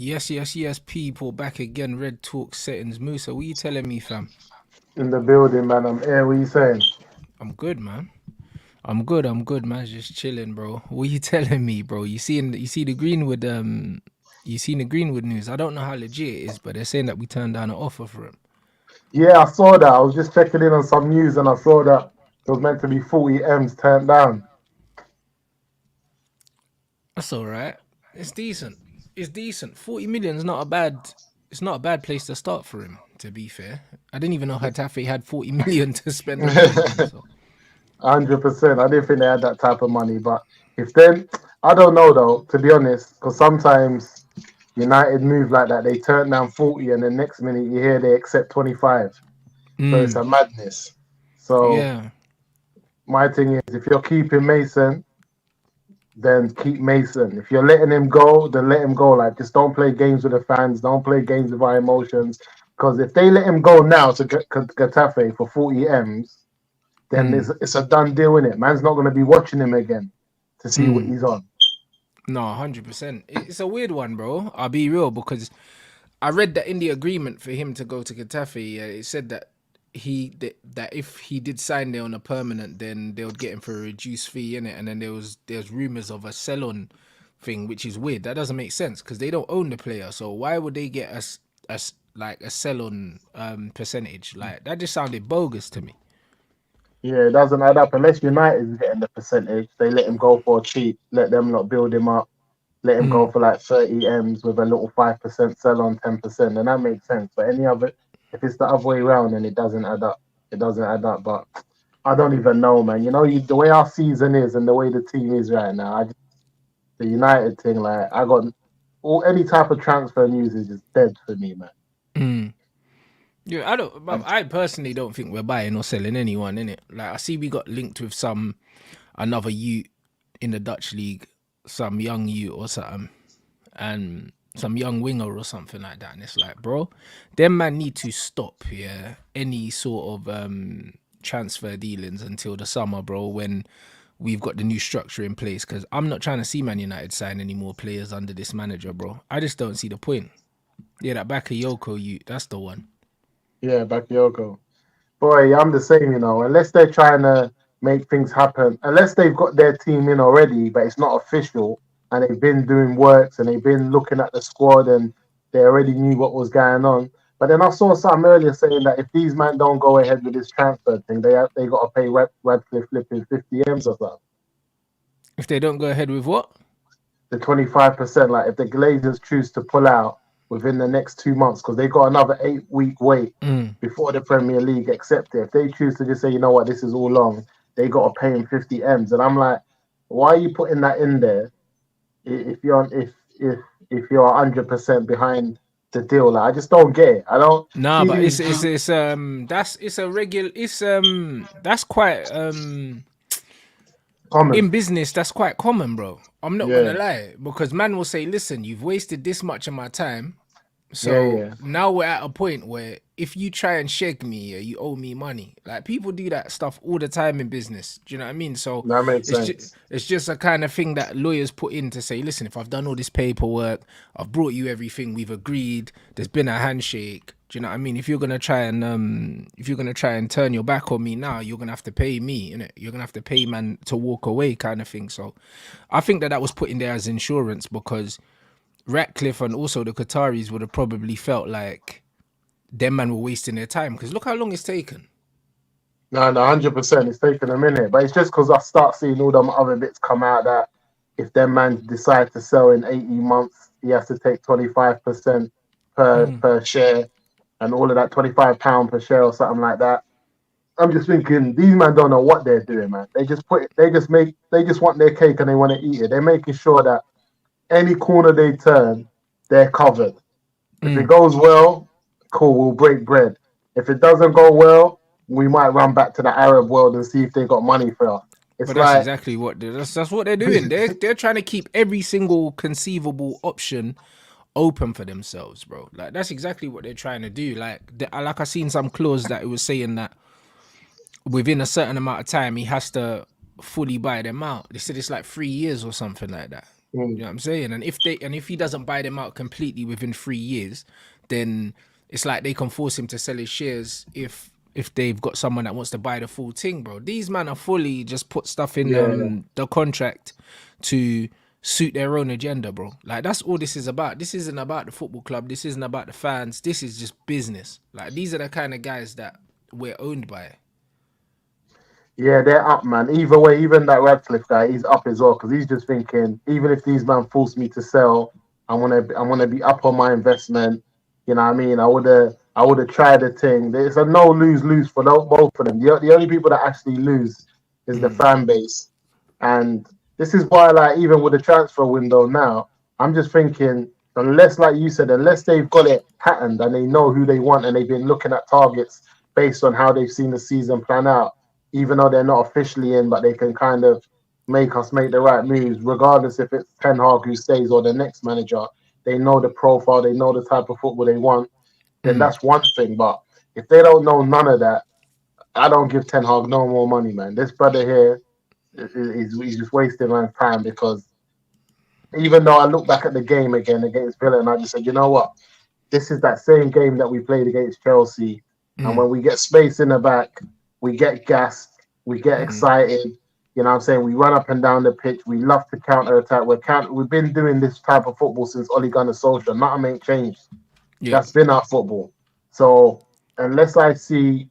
Yes, people back again. Red Talk settings. Moosa, what you telling me, fam? In the building, man. I'm here. What you saying? I'm good, man. I'm good, man. Just chilling, bro. What you telling me, bro? You seen the Greenwood news. I don't know how legit it is, but they're saying that we turned down an offer for him. Yeah, I saw that. I was just checking in on some news and I saw that it was meant to be 40 M's turned down. That's all right. It's decent. It's decent. 40 million is not a bad. It's not a bad place to start for him. To be fair, I didn't even know Hatafe had 40 million to spend on anyone. So 100%. I didn't think they had that type of money. But if then, I don't know though, to be honest, because sometimes United move like that. They turn down 40 and the next minute you hear they accept 25. So it's a madness. So yeah. my thing is, if you're keeping Mason, then keep Mason. If you're letting him go, then let him go. Like, just don't play games with the fans. Don't play games with our emotions. Because if they let him go now to Getafe for 40 M's, then it's a done deal, in it. Man's not going to be watching him again to see what he's on. No, 100%. It's a weird one, bro. I'll be real because I read that in the agreement for him to go to Getafe, it said that that if he did sign there on a permanent, then they would get him for a reduced fee in it. And then there's rumors of a sell-on thing, which is weird. That doesn't make sense because they don't own the player. So why would they get like a sell-on percentage? Like that just sounded bogus to me. Yeah, it doesn't add up. Unless United is getting the percentage, they let him go for cheap. Let them not build him up. Let him go for like 30 M's with a little 5% sell on 10%, and that makes sense. But any other, if it's the other way around, then it doesn't add up. It doesn't add up. But I don't even know, man. You know, the way our season is and the way the team is right now, the United thing, like I got any type of transfer news is just dead for me, man. Yeah, I personally don't think we're buying or selling anyone in it. Like I see we got linked with another youth in the Dutch league, some young youth or something, and some young winger or something like that. And it's like, bro, them man need to stop, any sort of transfer dealings until the summer, bro, when we've got the new structure in place. Because I'm not trying to see Man United sign any more players under this manager, bro. I just don't see the point. Yeah, that Bakayoko youth, that's the one. Yeah, Bakayoko. Boy, I'm the same, you know. Unless they're trying to make things happen, unless they've got their team in already, but it's not official, and they've been doing works and they've been looking at the squad and they already knew what was going on. But then I saw something earlier saying that if these men don't go ahead with this transfer thing, they got to pay Radcliffe flipping 50 M's or something. If they don't go ahead with what? The 25%, like if the Glazers choose to pull out within the next 2 months, because they got another 8 week wait before the Premier League accept it. If they choose to just say, you know what, this is all long, they got to pay him 50 M's. And I'm like, why are you putting that in there if you're if you're 100% behind the deal? Like, I just don't get it. I don't Nah, see but these. it's a regular that's quite Common. in business, that's quite common, bro. I'm not gonna Yeah, lie, because man will say, "Listen, you've wasted this much of my time, yeah, so yeah. now we're at a point where if you try and shag me, you owe me money." Like people do that stuff all the time in business. Do you know what I mean? So That makes sense. it's just a kind of thing that lawyers put in to say, "Listen, if I've done all this paperwork, I've brought you everything, we've agreed, there's been a handshake." Do you know what I mean? If you're gonna try and turn your back on me now, you're gonna have to pay me, innit? You're gonna have to pay man to walk away, kind of thing. So, I think that was put in there as insurance because Ratcliffe and also the Qataris would have probably felt like them man were wasting their time because look how long it's taken. No, 100%. It's taken a minute, but it's just because I start seeing all them other bits come out that if them man decide to sell in 18 months, he has to take 25% per share and all of that, £25 per share or something like that. I'm just thinking these men don't know what they're doing, man. They just want their cake and they want to eat it. They're making sure that any corner they turn, they're covered. If it goes well, cool, we'll break bread. If it doesn't go well, we might run back to the Arab world and see if they got money for us. But It's that's like, exactly what that's what they're doing. They're trying to keep every single conceivable option open for themselves, bro. Like that's exactly what they're trying to do. Like I seen some clause that it was saying that within a certain amount of time he has to fully buy them out. They said it's like 3 years or something like that. You know what I'm saying? And if he doesn't buy them out completely within 3 years, then it's like they can force him to sell his shares if they've got someone that wants to buy the full thing, bro. These men are fully just put stuff in Yeah, the contract to suit their own agenda, bro. Like that's all this is about. This isn't about the football club. This isn't about the fans. This is just business. Like these are the kind of guys that we're owned by. yeah, they're up, man. Either way, even that Radcliffe guy, he's up as well because he's just thinking, even if these man force me to sell, I wanna be up on my investment. You know what I mean? I would have tried the thing. It's a no lose lose for both of them. The only people that actually lose is the fan base, and this is why, like, even with the transfer window now, I'm just thinking, unless, like you said, unless they've got it patterned and they know who they want and they've been looking at targets based on how they've seen the season plan out, even though they're not officially in, but they can kind of make us make the right moves, regardless if it's Ten Hag who stays or the next manager. They know the profile, they know the type of football they want. Then that's one thing. But if they don't know none of that, I don't give Ten Hag no more money, man. This brother here he's just wasting my time because even though I look back at the game again against Villa and I just said, you know what, this is that same game that we played against Chelsea. And when we get space in the back, we get gassed, we get excited. You know what I'm saying? We run up and down the pitch. We love to counter attack. We've been doing this type of football since Ole Gunnar Solskjaer. Nothing ain't changed. Yeah. That's been our football. So unless I see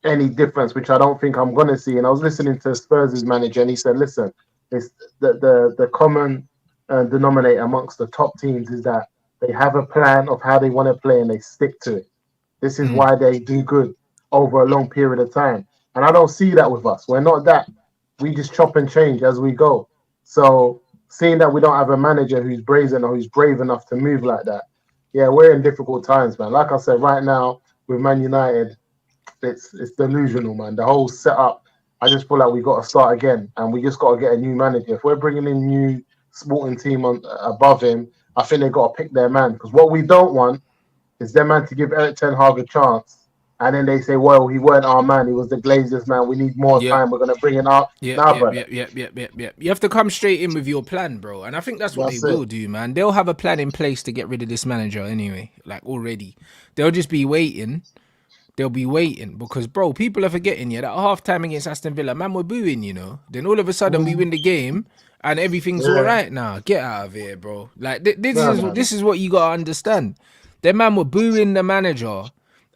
any difference, which I don't think I'm going to see. And I was listening to Spurs' manager, and he said, "Listen, it's the common denominator amongst the top teams is that they have a plan of how they want to play and they stick to it. This is why they do good over a long period of time. And I don't see that with us. We're not that. We just chop and change as we go. So seeing that we don't have a manager who's brazen or who's brave enough to move like that, yeah, we're in difficult times, man. Like I said, right now with Man United, it's delusional, man. The whole setup, I just feel like we got to start again, and we just got to get a new manager. If we're bringing in new sporting team on above him, I think they got to pick their man. Because what we don't want is their man to give Eric Ten Hag a chance, and then they say, "Well, he weren't our man. He was the Glazers man. We need more Yep. time. We're gonna bring it up." Yep, Nah, yep, brother, yep, yep, yep, yep, yep. You have to come straight in with your plan, bro. And I think that's what they that's it. will do, man. They'll have a plan in place to get rid of this manager anyway, like already. They'll just be waiting. They'll be waiting because, bro, people are forgetting, yeah, that half time against Aston Villa, man, we're booing, you know. Then all of a sudden we win the game and everything's all Yeah, right now. Get out of here, bro. Like this no, is no, no. this is what you gotta understand. Them man were booing the manager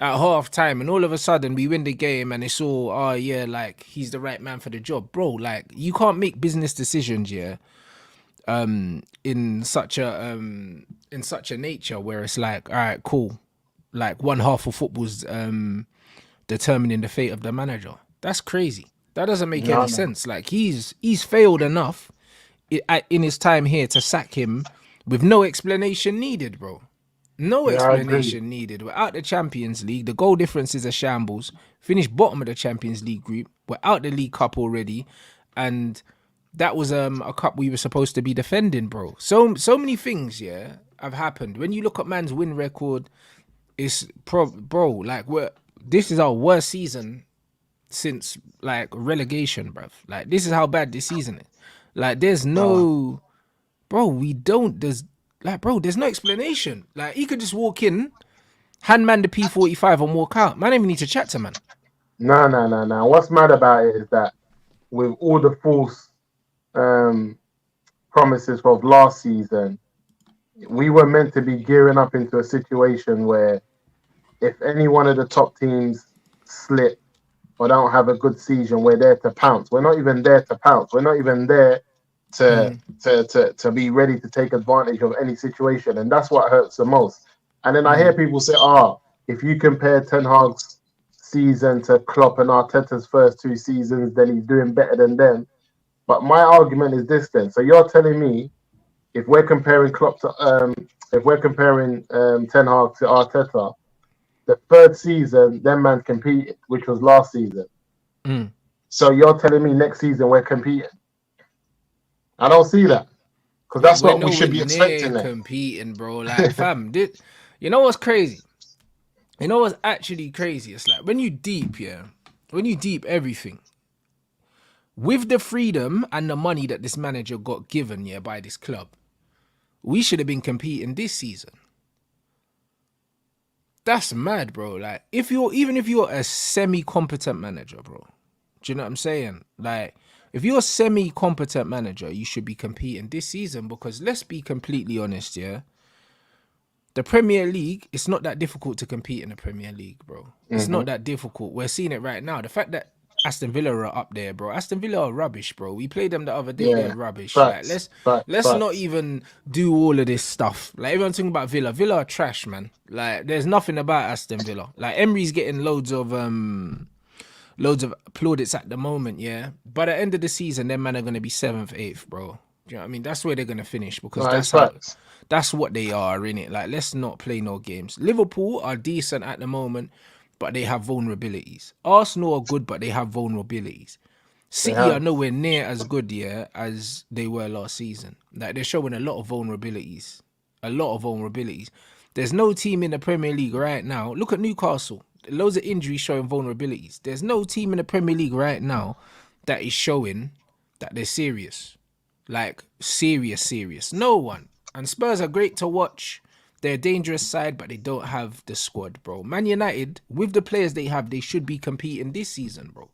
at half time, and all of a sudden we win the game, and it's all, oh yeah, like he's the right man for the job, bro. Like you can't make business decisions, yeah, in such a nature where it's like, all right, cool, like one half of football's determining the fate of the manager. That's crazy. That doesn't make No, any no. sense. Like he's failed enough in his time here to sack him with no explanation needed, bro. No Yeah, I agree. explanation needed. We're out the Champions League. The goal difference is a shambles. Finished bottom of the Champions League group. We're out the League Cup already, and that was a cup we were supposed to be defending, bro. So many things, yeah, have happened. When you look at man's win record, it's bro, like this is our worst season since like relegation, bruv. Like this is how bad this season is. Like there's Uh, no, bro. We don't. There's like, bro. There's no explanation. Like he could just walk in, hand man the P45 and walk out. Man, don't even need to chat to man. no, no, no, no. What's mad about it is that with all the false um, promises of last season, we were meant to be gearing up into a situation where if any one of the top teams slip or don't have a good season, we're there to pounce. We're not even there to pounce. We're not even there to be ready to take advantage of any situation, and that's what hurts the most. And then I hear people say, "Oh, if you compare Ten Hag's season to Klopp and Arteta's first two seasons, then he's doing better than them." But my argument is this: then, so you're telling me if we're comparing if we're comparing Ten Hag to Arteta, the third season, them man competed, which was last season. So you're telling me next season we're competing? I don't see that because Yeah, that's we're what we nowhere should be near expecting then. competing, bro. Like, fam, you know what's crazy? You know what's actually crazy? It's like when you deep everything, with the freedom and the money that this manager got given, yeah, by this club, we should have been competing this season. That's mad, bro. Like, even if you're a semi-competent manager, bro, do you know what I'm saying? Like, if you're a semi-competent manager, you should be competing this season, because let's be completely honest, yeah. The Premier League, it's not that difficult to compete in the Premier League, bro. It's not that difficult. We're seeing it right now. The fact that Aston Villa are up there, bro. Aston Villa are rubbish, bro. We played them the other day. They're Yeah, rubbish. Like, facts, facts, let's not facts. even do all of this stuff. Like, everyone's talking about Villa. Villa are trash, man. Like, there's nothing about Aston Villa. Like, Emery's getting loads of plaudits at the moment, yeah. But at the end of the season, them man are gonna be 7th, 8th, bro. Do you know what I mean? That's where they're gonna finish, because No, it's facts. that's what they are, innit? Like, let's not play no games. Liverpool are decent at the moment, but they have vulnerabilities. Arsenal are good, but they have vulnerabilities. They City are have. nowhere near as good, yeah, as they were last season. Like, they're showing a lot of vulnerabilities. A lot of vulnerabilities. There's no team in the Premier League right now. Look at Newcastle. Loads of injuries showing vulnerabilities. There's no team in the Premier League right now that is showing that they're serious. Like, serious. No one. And Spurs are great to watch. They're a dangerous side, but they don't have the squad, bro. Man United, with the players they have, they should be competing this season, bro.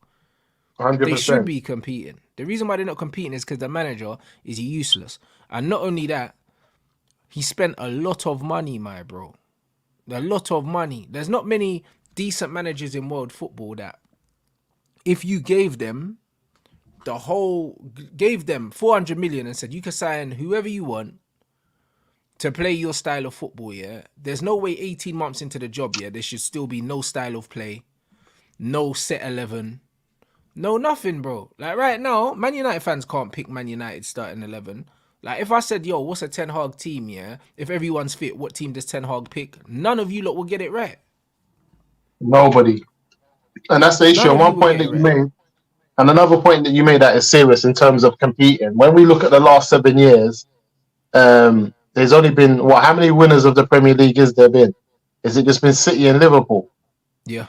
They should 100%. be competing. The reason why they're not competing is because the manager is useless. And not only that, he spent a lot of money, my bro. A lot of money. There's not many decent managers in world football that, if you gave them 400 million and said you can sign whoever you want to play your style of football, yeah, there's no way 18 months into the job, yeah, there should still be no style of play, no set 11, no nothing, bro. Like, right now, Man United fans can't pick Man United starting 11. Like, if I said, yo, what's a Ten Hag team, yeah, if everyone's fit, what team does Ten Hag pick? None of you lot will get it right. Nobody. And that's the issue. None And of you one will point get it that you right. made, and another point that you made that is serious in terms of competing. When we look at the last 7 years, there's only been how many winners of the Premier League has there been? Is it just been City and Liverpool? Yeah.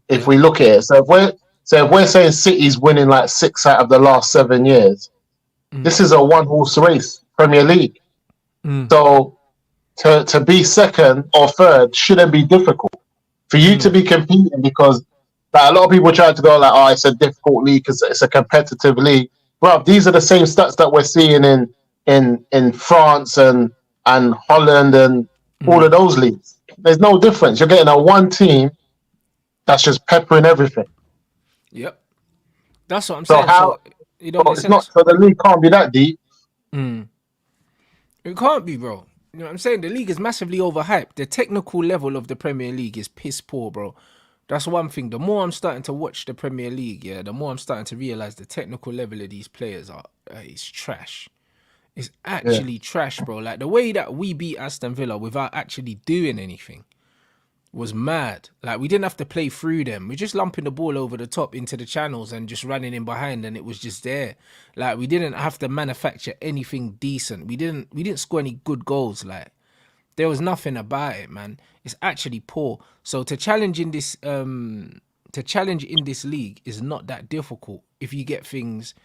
If we look at it, if we're saying City's winning like 6 out of the last 7 years, this is a one-horse race, Premier League. So to be second or third shouldn't be difficult for you to be competing, because like, a lot of people try to go like, oh, it's a difficult league because it's a competitive league. Well, these are the same stats that we're seeing in France and Holland and all of those leagues. There's no difference. You're getting a one team that's just peppering everything. Yep. That's what I'm So saying. So it don't make it's not, sense. so the league can't be that deep. It can't be, bro. You know what I'm saying? The league is massively overhyped. The technical level of the Premier League is piss poor, bro. That's one thing. The more I'm starting to watch the Premier League, yeah, the more I'm starting to realize the technical level of these players is trash. It's Yeah. actually trash, bro. Like, the way that we beat Aston Villa without actually doing anything was mad. Like, we didn't have to play through them. We're just lumping the ball over the top into the channels and just running in behind, and it was just there. Like, we didn't have to manufacture anything decent. We didn't score any good goals. Like, there was nothing about it, man. It's actually poor. So to challenge in this league is not that difficult if you get things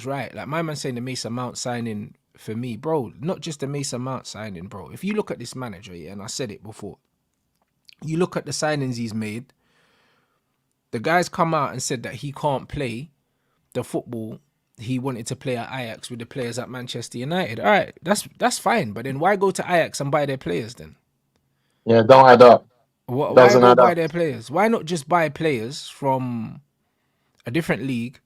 right. Like, my man saying the Mason Mount signing, for me, bro, not just the Mason Mount signing, bro. If you look at this manager, yeah, and I said it before, you look at the signings he's made, the guy's come out and said that he can't play the football he wanted to play at Ajax with the players at Manchester United. All right, that's fine. But then why go to Ajax and buy their players then? Yeah, don't add up. Why Doesn't go add buy up. their players? Why not just buy players from a different league,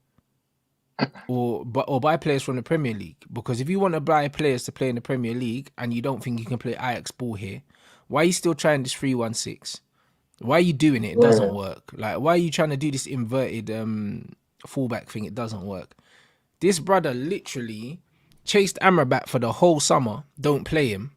or buy players from the Premier League? Because if you want to buy players to play in the Premier League and you don't think you can play Ajax ball here, why are you still trying this 3-1-6? Why are you doing it? It doesn't Yeah. work. Like, why are you trying to do this inverted fullback thing? It doesn't work. This brother literally chased Amrabat for the whole summer. Don't play him.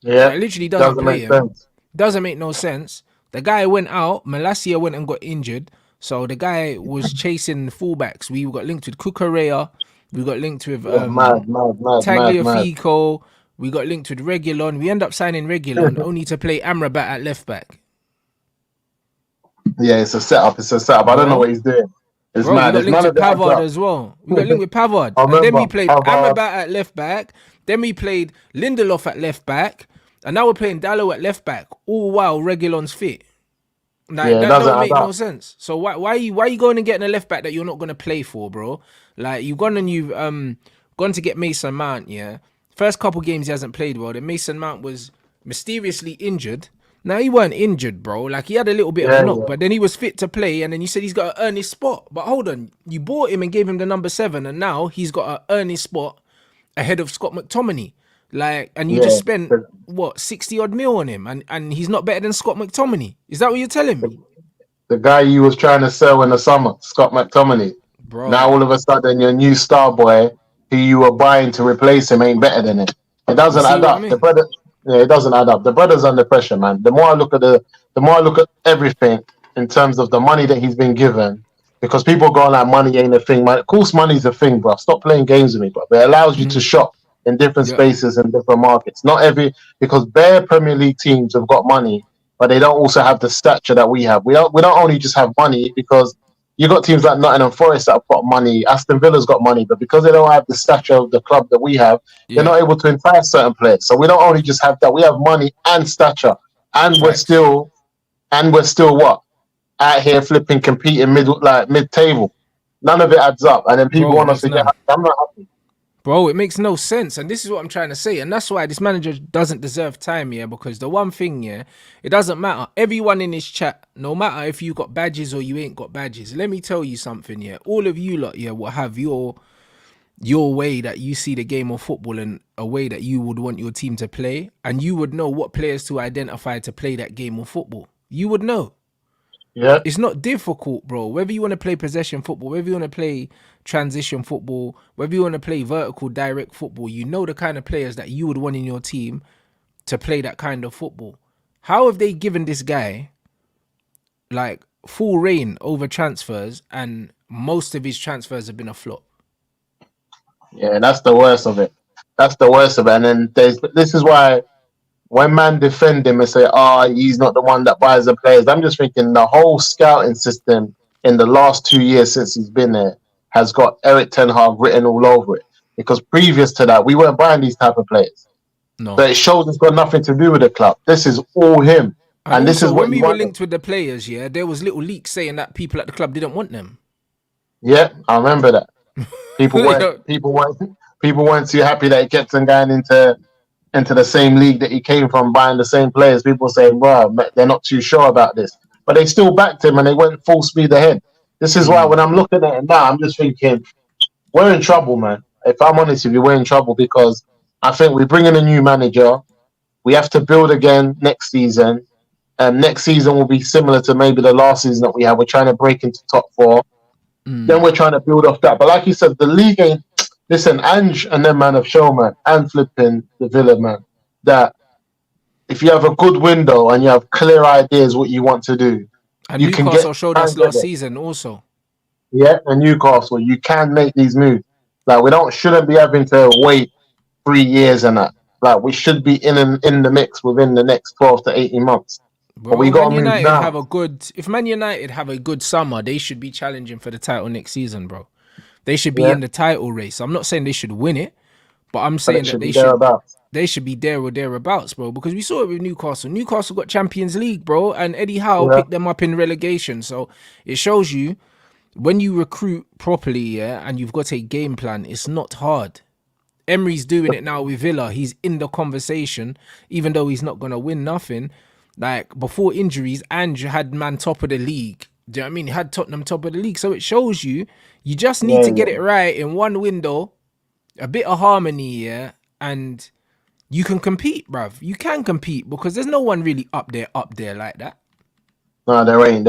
Yeah. Like, literally doesn't Doesn't play make him. sense. Doesn't make no sense. The guy went out. Malacia went and got injured. So the guy was chasing fullbacks. We got linked with Cucurella. We got linked with Yeah, mad. Tagliafico. We got linked with Reguilon. We end up signing Reguilon only to play Amrabat at left back. Yeah, it's a setup. I don't know Bro, what he's doing. It's Bro, we mad. got It's linked none with of it adds Pavard up. as well. We got linked with Pavard. I And then remember we played Pavard. Amrabat at left back. Then we played Lindelof at left back. And now we're playing Dallo at left back. All while Reguilon's fit. Like Yeah, it that doesn't don't add make no up. sense. So why are you going and getting a left back that you're not gonna play for, bro? Like you've gone and you've gone to get Mason Mount, yeah. First couple games he hasn't played well. Then Mason Mount was mysteriously injured. Now he weren't injured, bro. Like he had a little bit of a Yeah, knock, yeah, but then he was fit to play, and then you said he's got to earn his spot. But hold on, you bought him and gave him the number 7, and now he's got to earn his spot ahead of Scott McTominay. Like, and you just yeah. spent The, what 60 odd mil on him, and he's not better than Scott McTominay. Is that what you're telling the, me? the guy you was trying to sell in the summer, Scott McTominay. Now Bro, all of a sudden your new star boy who you were buying to replace him ain't better than him. It you doesn't see add what I up. The mean? brother, yeah, it doesn't add up. The brother's under pressure, man. The more I look at everything in terms of the money that he's been given, because people go like money ain't a thing, man. Of course, money's a thing, bro. Stop playing games with me, bro. It allows you to shop in different Yeah, spaces and different markets. Not every because bare Premier League teams have got money, but they don't also have the stature that we have. We don't only just have money because you got teams like Nottingham Forest that have got money. Aston Villa's got money, but because they don't have the stature of the club that we have, they're yeah, not able to entice certain players. So we don't only just have that; we have money and stature, and we're facts, still what out here flipping, competing mid table. None of it adds up, and then people bro. It want us makes to get. none. I'm not happy. Bro, it makes no sense. And this is what I'm trying to say. And that's why this manager doesn't deserve time, yeah. Because the one thing, yeah, it doesn't matter. Everyone in this chat, no matter if you got badges or you ain't got badges, let me tell you something, yeah. All of you lot, yeah, will have your way that you see the game of football and a way that you would want your team to play. And you would know what players to identify to play that game of football. You would know. Yeah, It's not difficult, bro. Whether you want to play possession football, whether you want to play transition football, whether you want to play vertical direct football, you know the kind of players that you would want in your team to play that kind of football. How have they given this guy like full reign over transfers and most of his transfers have been a flop? yeah, that's the worst of it. That's the worst of it. And then this is why when man defend him and say, "Oh, he's not the one that buys the players," I'm just thinking the whole scouting system in the last 2 years since he's been there has got Eric Ten Hag written all over it. Because previous to that, we weren't buying these type of players. So No. it shows it's got nothing to do with the club. This is all him, And and this also, is when what he we were wanted. linked with the players, yeah, there was little leaks saying that people at the club didn't want them. Yeah, I remember that. People You weren't know, people weren't people weren't too happy that he kept on going into the same league that he came from, buying the same players. People saying, "Well, they're not too sure about this," but they still backed him and they went full speed ahead. This is why when I'm looking at it now, I'm just thinking we're in trouble, man. If I'm honest with you, we're in trouble because I think we bring in a new manager. We have to build again next season. And next season will be similar to maybe the last season that we had. We're trying to break into top four. Then we're trying to build off that. But like you said, the league ain't. Listen, Ange and them man have shown, man, and flipping the Villa, man, that if you have a good window and you have clear ideas what you want to do, and you can get Newcastle showed and us get last it. season also. Yeah, and Newcastle, you can make these moves. Like we don't shouldn't be having to wait 3 years and that. Like we should be in the mix within the next 12 to 18 months. But we Bro, got Man to move United have now. a good. If Man United have a good summer, they should be challenging for the title next season, bro. They should be Yeah, in the title race. I'm not saying they should win it, but I'm but saying it that should be thereabouts. they should be there or thereabouts, bro. Because we saw it with Newcastle. Newcastle got Champions League, bro, and Eddie Howe Yeah, picked them up in relegation. So it shows you when you recruit properly, yeah, and you've got a game plan, it's not hard. Emery's doing it now with Villa. He's in the conversation, even though he's not gonna win nothing. Like before injuries, Ange had man top of the league. Do you know what I mean? He had Tottenham top of the league. So it shows you, you just need yeah, to get yeah. it right in one window, a bit of harmony, yeah, and you can compete, bruv. You can compete because there's no one really up there like that. No, there ain't.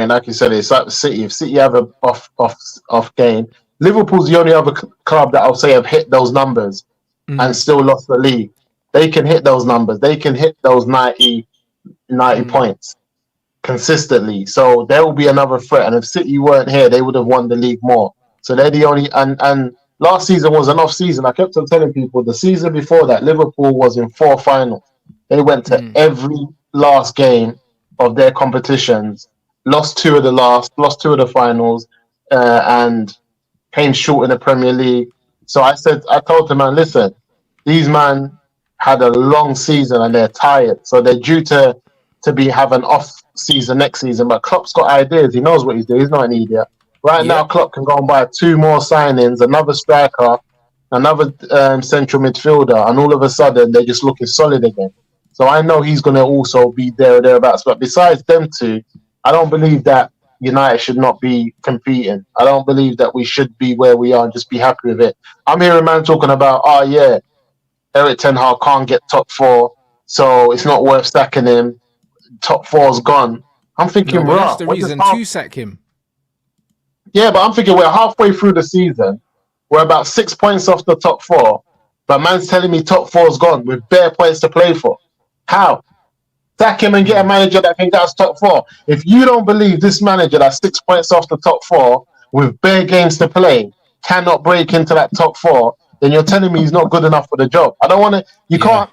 Like you said, it's like City. If City have a off game, Liverpool's the only other club that I'll say have hit those numbers and still lost the league. They can hit those numbers. They can hit those 90 points consistently. So there will be another threat. And if City weren't here, they would have won the league more. So they're the only and last season was an off season. I kept on telling people the season before that, Liverpool was in 4 finals. They went to every last game of their competitions, lost two of the finals. and came short in the Premier League. So I told him, man, listen, these man had a long season and they're tired, so they're due to have an off season next season. But Klopp's got ideas. He knows what he's doing. He's not an idiot. Right now, Yep. Klopp can go and buy 2 more signings, another striker, another central midfielder, and all of a sudden they're just looking solid again. So I know he's going to also be there or thereabouts. But besides them two, I don't believe that United should not be competing. I don't believe that we should be where we are and just be happy with it. I'm hearing a man talking about, oh yeah, Eric Ten Hag can't get top 4, so it's not worth sacking him. Top 4's gone. I'm thinking, No, but that's bro, the reason to sack him. yeah, but I'm thinking we're halfway through the season. We're about 6 points off the top 4, but man's telling me top 4's gone with bare points to play for. How? Sack him and get a manager that can get us top 4. If you don't believe this manager that's 6 points off the top 4 with bare games to play cannot break into that top 4, then you're telling me he's not good enough for the job. I don't want to. You can't.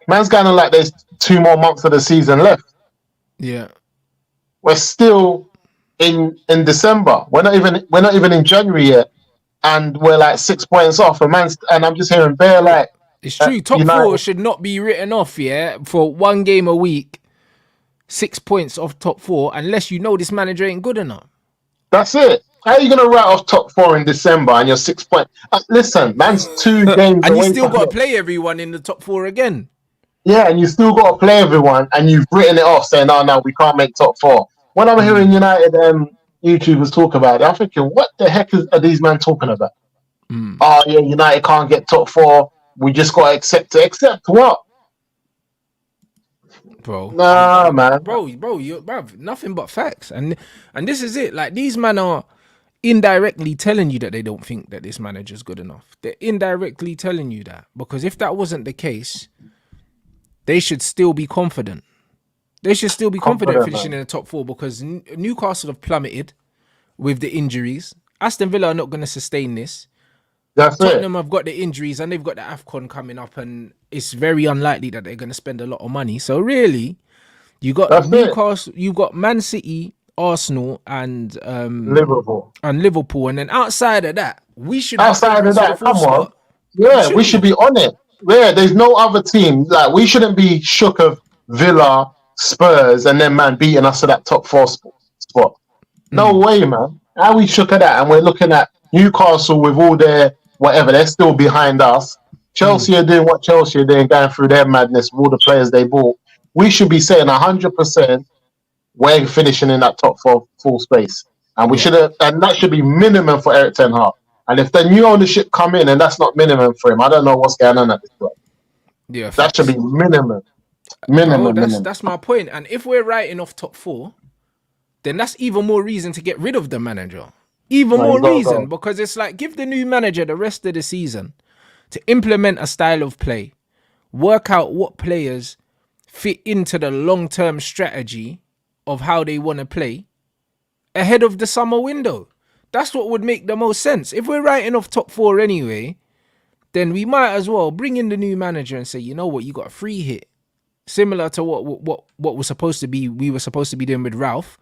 Man's going on like there's 2 more months of the season left. Yeah. We're still in December. We're not even in January yet, and we're like 6 points off. And I'm just hearing bare like. It's true. Top United 4 should not be written off, yeah, for 1 game a week. 6 points off top 4, unless you know this manager ain't good enough. That's it. How are you going to write off top 4 in December and you're 6 points? Listen, man's 2 games and away. you still got to play everyone in the top 4 again. Yeah, and you still got to play everyone, and you've written it off saying, "Oh, no, we can't make top 4." When I'm hearing United YouTubers talk about it, I'm thinking, what the heck are these men talking about? Oh, yeah, United can't get top 4. We just got to accept it. Accept what? Bro. Nah, man. Bro, you're nothing but facts. And this is it. Like, these men are indirectly telling you that they don't think that this manager's good enough. They're indirectly telling you that. Because if that wasn't the case, they should still be confident. They should still be confident finishing in the top 4, because Newcastle have plummeted with the injuries. Aston Villa are not going to sustain this. Tottenham have got the injuries and they've got the AFCON coming up, and it's very unlikely that they're going to spend a lot of money. So really, you got Newcastle, you've got Man City, Arsenal, and Liverpool, and then outside of that, we should. Outside of that, come on, yeah, we should be on it. Yeah, there's no other team. Like, we shouldn't be shook of Villa, Spurs, and then man beating us to that top 4 spot. No way, man. How we shook at that, and we're looking at Newcastle with all their whatever, they're still behind us. Chelsea are doing what Chelsea are doing, going through their madness with all the players they bought. We should be saying 100% we're finishing in that top 4 full space, and we should have, and that should be minimum for Eric Ten Hag. And if the new ownership come in and that's not minimum for him, I don't know what's going on at this point. Yeah, that should be minimum. That's my point. And if we're writing off top 4, then that's even more reason to get rid of the manager. Even more reason, because it's like, give the new manager the rest of the season to implement a style of play, work out what players fit into the long-term strategy of how they want to play ahead of the summer window. That's what would make the most sense. If we're writing off top 4 anyway, then we might as well bring in the new manager and say, you know what, you got a free hit. Similar to what was supposed to be, we were supposed to be doing with Ralph,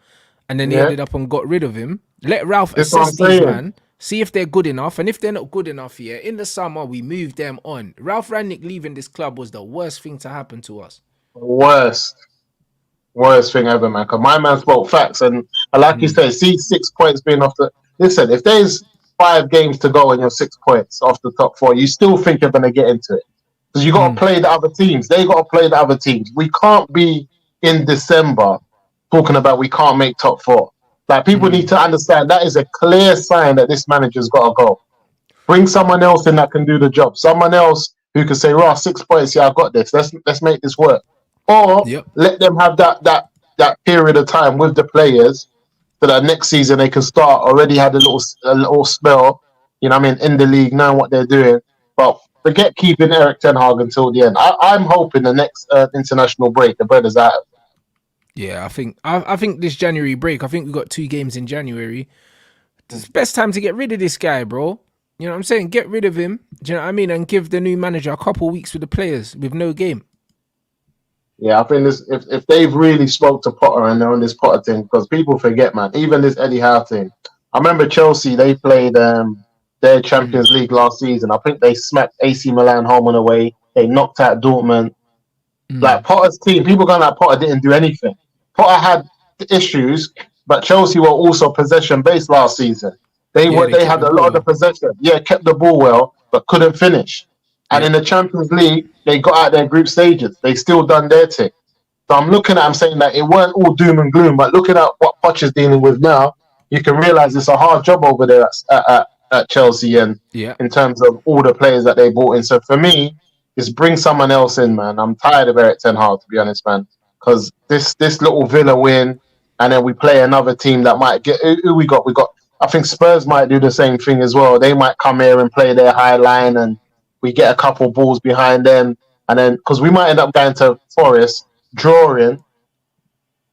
and then they ended up and got rid of him. Let Ralph assess these man, see if they're good enough, and if they're not good enough here, in the summer we move them on. Ralph Rangnick leaving this club was the worst thing to happen to us. Worst thing ever, man. Because my man spoke facts, and like you said, see 6 points being off the. Listen, if there's 5 games to go and you're 6 points off the top 4, you still think you're going to get into it. Because you got to play the other teams. They got to play the other teams. We can't be in December talking about we can't make top 4. Like, people need to understand that is a clear sign that this manager's got to go. Bring someone else in that can do the job. Someone else who can say, "Right, 6 points. Yeah, I got this. Let's make this work." Or let them have that period of time with the players, so that next season they can start already had a little spell. You know what I mean, in the league, knowing what they're doing. But forget keeping Eric Ten Hag until the end. I'm hoping the next international break, the bread is out. Yeah, I think this January break, I think we've got 2 games in January. It's the best time to get rid of this guy, bro. You know what I'm saying? Get rid of him. Do you know what I mean? And give the new manager a couple weeks with the players with no game. Yeah, I think this, if they've really spoke to Potter and they're on this Potter thing, because people forget, man, even this Eddie Howe thing, I remember Chelsea. They played their Champions League last season. I think they smacked AC Milan home and away. They knocked out Dortmund. Like Potter's team, people going like Potter didn't do anything. Potter had issues, but Chelsea were also possession based last season. Yeah, they They kept had the a ball lot of the well. possession. Yeah, kept the ball well, but couldn't finish. And in Yep. the Champions League, they got out their group stages. They still done their thing. So I'm looking at, I'm saying that it weren't all doom and gloom, but looking at what Poch is dealing with now, you can realize it's a hard job over there at Chelsea and Yeah. in terms of all the players that they brought in. So for me, just bring someone else in, man. I'm tired of Eric Ten Hag, to be honest, man. Because this little Villa win, and then we play another team that might get. Who we got? We got. I think Spurs might do the same thing as well. They might come here and play their high line, and we get a couple balls behind them, and then because we might end up going to Forest drawing,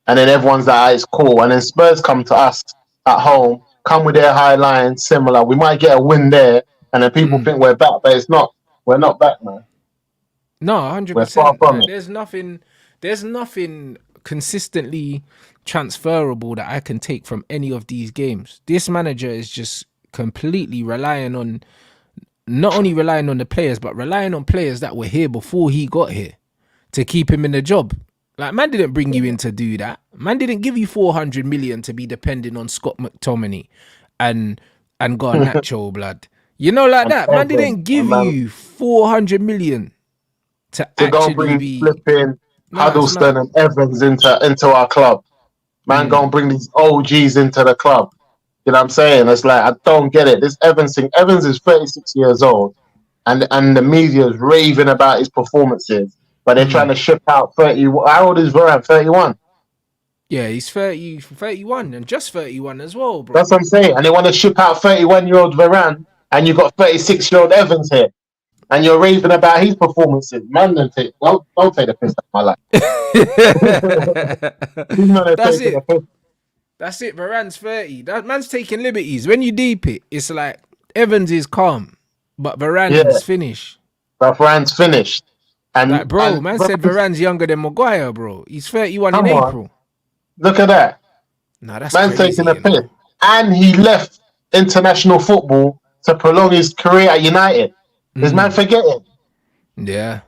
and then everyone's like, it's cool. And then Spurs come to us at home, come with their high line, similar. We might get a win there, and then people think we're back, but it's not. We're not back, man. No, We're far 100%. from Like, it. there's nothing consistently transferable that I can take from any of these games. This manager is just completely relying on, not only relying on the players, but relying on players that were here before he got here to keep him in the job. Like, man didn't bring you in to do that. Man didn't give you 400 million to be depending on Scott McTominay and Garnacho blood. You know, like And that. Man Evans, didn't give and man, you 400 million to to go and actually bring be. flipping Nah, it's mad. Huddleston and Evans into our club. Man, go and bring these OGs into the club. You know what I'm saying? It's like, I don't get it. This Evans thing, Evans is 36 years old, and the media is raving about his performances, but they're trying to ship out 30. How old is Varane? 31. Yeah, he's 30, 31 and just 31 as well, That's bro. what I'm saying. And they want to ship out 31-year-old Varane, and you've got 36-year-old Evans here, and you're raving about his performances. Man, don't take the piss out of my life. These men are That's taking the it. piss. That's it. Varane's 30. That man's taking liberties. When you deep it, it's like Evans is calm, but Yeah, Varane's finished. but Varane's finished. Like, bro, And man said Varane's younger than Maguire, bro. He's 31 in come on, April. look at that. Nah, that's Man's taking crazy, the you know. piss. And he left international football to prolong his career at United. Is man forgetting? Yeah.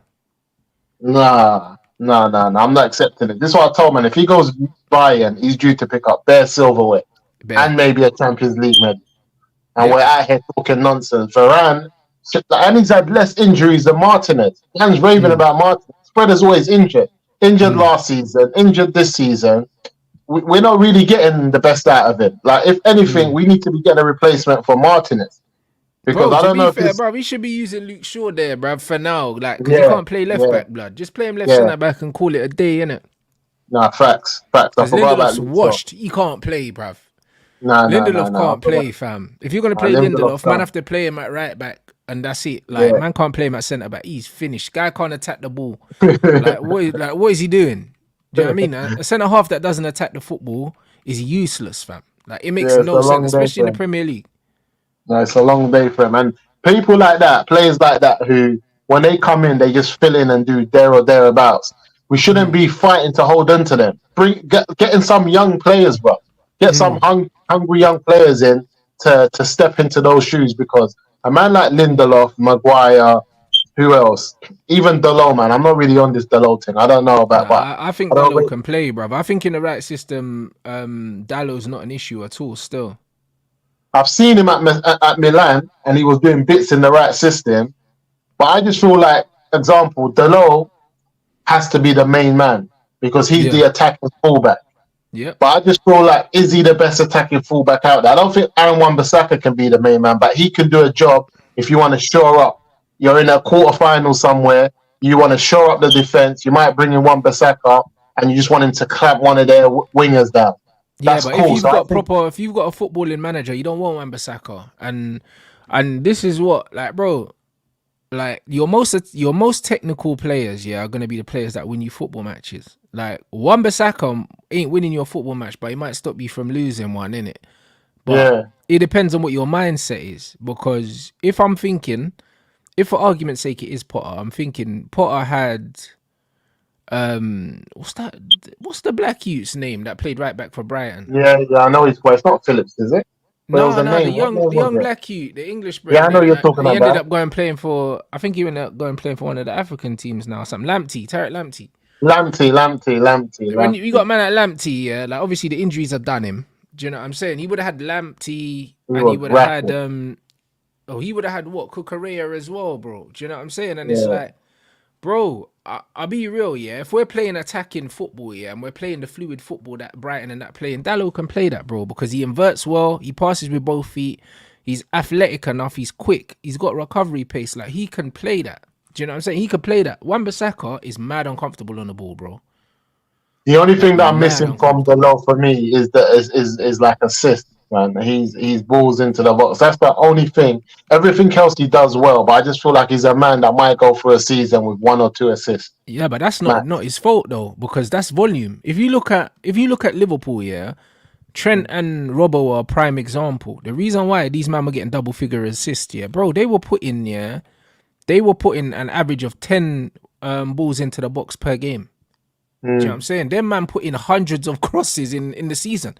Nah. I'm not accepting it. This is what I told man. If he goes Bayern, he's due to pick up bare silverware Bear. and maybe a Champions League medal. And Yep. we're out here talking nonsense. Varane, and he's had less injuries than Martinez. Man's raving about Martinez. Spreader's always injured. Injured last season, injured this season. We're not really getting the best out of him. Like, if anything, we need to be getting a replacement for Martinez. Because Bro, I to don't be know if fair, this. bro, we should be using Luke Shaw there, bro, for now. Like, because he Yeah, can't play left yeah, back, blood. Just play him left yeah. centre back and call it a day, innit? Nah, facts. I Because forgot about Lindelof's Luke Shaw. washed. He can't play, bruv. Nah. Lindelof I can't forgot. play, fam. If you're gonna Nah, play Lindelof Lindelof, man done. have to play him at right back, and that's it. Like, Yeah. man can't play him at centre back. He's finished. Guy can't attack the ball. What is he doing? Do you know what I mean? A centre half that doesn't attack the football is useless, fam. Like, it makes Yeah, it's a no sense, long day especially in for the him. Premier League. No, it's a long day for him. And people like that, players like that, who when they come in, they just fill in and do there or thereabouts. We shouldn't be fighting to hold on to them. Getting some young players, bro. Get some hungry young players in to step into those shoes, because a man like Lindelof, Maguire, who else? Even Dalot, man. I'm not really on this Dalot thing. I don't know about, but Nah, I think I don't Dallo rate. can play, bruv. I think in the right system, Dallo's not an issue at all. Still, I've seen him at Milan, and he was doing bits in the right system. But I just feel like, example, Dalot has to be the main man because he's yeah, the attacking fullback. yep, But I just feel like, is he the best attacking fullback out there? I don't think Aaron Wan-Bissaka can be the main man, but he can do a job if you want to shore up. You're in a quarterfinal somewhere, you want to shore up the defense, you might bring in Wan-Bissaka and you just want him to clamp one of their wingers down. yeah. That's But if cool. you've So I got think, if you've got a footballing manager, you don't want Wan-Bissaka, and this is what, like, bro, like your most technical players, yeah, are gonna be the players that win you football matches. Like, Wan-Bissaka ain't winning your football match, but he might stop you from losing one, innit? But yeah, it depends on what your mindset is. Because if I'm thinking, if for argument's sake it is Potter, I'm thinking Potter had what's the black youth's name that played right back for Brighton? yeah, I know he's, well, it's not Phillips, is it? But it was No, a no, name. What name the was young it? black youth, the English Yeah, bred. I know you're talking He ended about. up going playing for. I think he ended up going playing for one of the African teams now. Something Lamptey, Tarek Lamptey. Lamptey. When you got a man at Lamptey, yeah, like obviously the injuries have done him. Do you know what I'm saying? He would have had Lamptey, He and he was would have had rapid. he would have had what Cucurella as well, bro. Do you know what I'm saying? And it's Yeah. like, bro, I'll be real, yeah. If we're playing attacking football, yeah, and we're playing the fluid football that Brighton and that playing, Dalot can play that, bro, because he inverts well, he passes with both feet, he's athletic enough, he's quick, he's got recovery pace, like he can play that. Do you know what I'm saying? He could play that. Wan-Bissaka is mad uncomfortable on the ball, bro. The only Like thing that I'm mad missing from the uncomfortable. low for me is that is like assist, man. He's balls into the box. That's the only thing. Everything else he does well, but I just feel like he's a man that might go for a season with 1 or 2 assists Yeah, but that's not max. his fault though, because that's volume. If you look at Liverpool, yeah, Trent and Robbo are a prime example. The reason why these men were getting double figure assists, yeah, bro, they were putting an average of 10 balls into the box per game. Do you know what I'm Mm. saying? Them man put in hundreds of crosses in the season.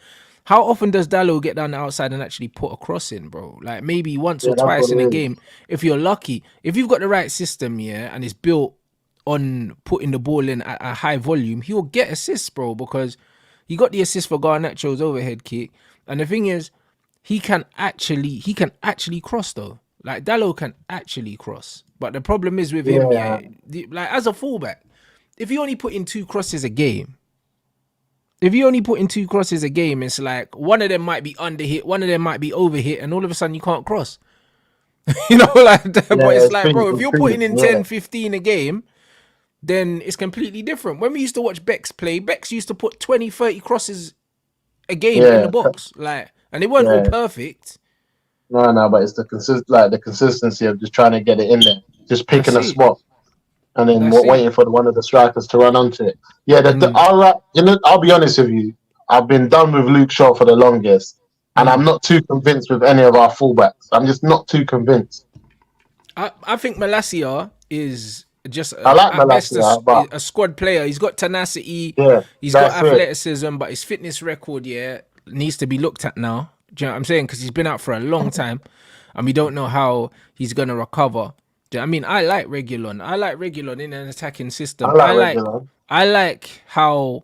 How often does Dallo get down the outside and actually put a cross in, bro? Like maybe once Yeah, or that's twice what in a it game, is. if you're lucky. If you've got the right system, yeah, and it's built on putting the ball in at a high volume, he'll get assists, bro, because he got the assist for Garnacho's overhead kick. And the thing is, he can actually cross though. Like Dallo can actually cross. But the problem is with him, Yeah, yeah, like as a fullback, if you only put in two crosses a game, it's like one of them might be under hit, one of them might be over hit, and all of a sudden you can't cross. Like that. yeah, But it's it's like, peak, bro, if it's you're peak. putting in Yeah, 10, 15 a game, then it's completely different. When we used to watch Bex play, Bex used to put 20, 30 crosses a game in the yeah, box. Like, and they weren't all yeah. perfect. No, but it's the consistency of just trying to get it in there, just picking That's a it. spot, and then That's it. waiting for one of the strikers to run onto it. Yeah, all right. I'll be honest with you. I've been done with Luke Shaw for the longest, and I'm not too convinced with any of our fullbacks. I'm just not too convinced. I think Malacia is just I like at best Malasia, but a squad player. He's got tenacity, yeah, he's got that's it. athleticism, but his fitness record, yeah, needs to be looked at now. Do you know what I'm saying? Because he's been out for a long time, and we don't know how he's gonna recover. Do you know what I mean? I like Regulon. I like Regulon in an attacking I system. like regular. I like how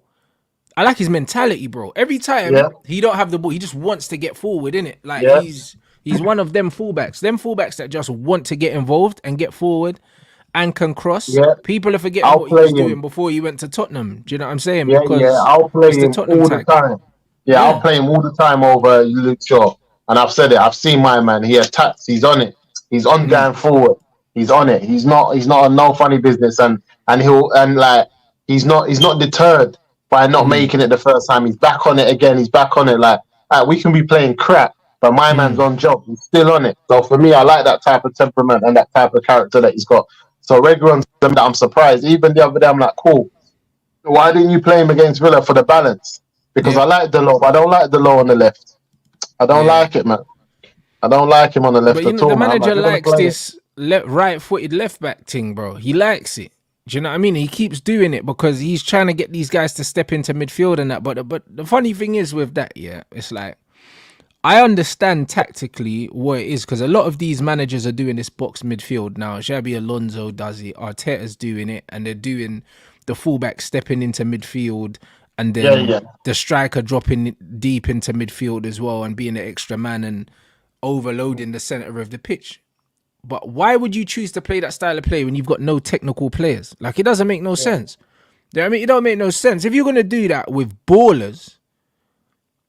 I like his mentality, bro. Every Yeah, time he don't have the ball, he just wants to get forward, innit? Like yeah, he's one of them fullbacks. Them fullbacks that just want to get involved and get forward and can cross. yeah. People are forgetting I'll what he play was doing him. before he went to Tottenham. Do you know what I'm saying? Yeah. Because I'll play it's the him Tottenham all the tag. time. Yeah, I'll Yeah. play him all the time over Luke Shaw. And I've said it. I've seen my man. He attacks. He's on it. He's on going forward. He's on it. He's not. He's not a no funny business. And he'll and like he's not deterred by not making it the first time. He's back on it again. He's back on it. Like we can be playing crap, but my man's on job. He's still on it. So for me, I like that type of temperament and that type of character that he's got. So Regulon's that I'm surprised. Even the other day, I'm like, cool. Why didn't you play him against Villa for the balance? Because Yeah. I like the low, but I don't like the low on the left. I don't Yeah. like it, man. I don't like him on the left But you at know, the all, man. manager If you're gonna likes play it, this right-footed left-back thing, bro. He likes it. Do you know what I mean? He keeps doing it because he's trying to get these guys to step into midfield and that. But the funny thing is with that, yeah, it's like I understand tactically what it is because a lot of these managers are doing this box midfield now. Xabi Alonso does it, Arteta's doing it, and they're doing the fullback stepping into midfield and then yeah. the striker dropping deep into midfield as well and being an extra man and overloading the center of the pitch. But why would you choose to play that style of play when you've got no technical players? Like it doesn't make no sense. You know what I mean? It don't make no sense. If you're gonna do that with ballers,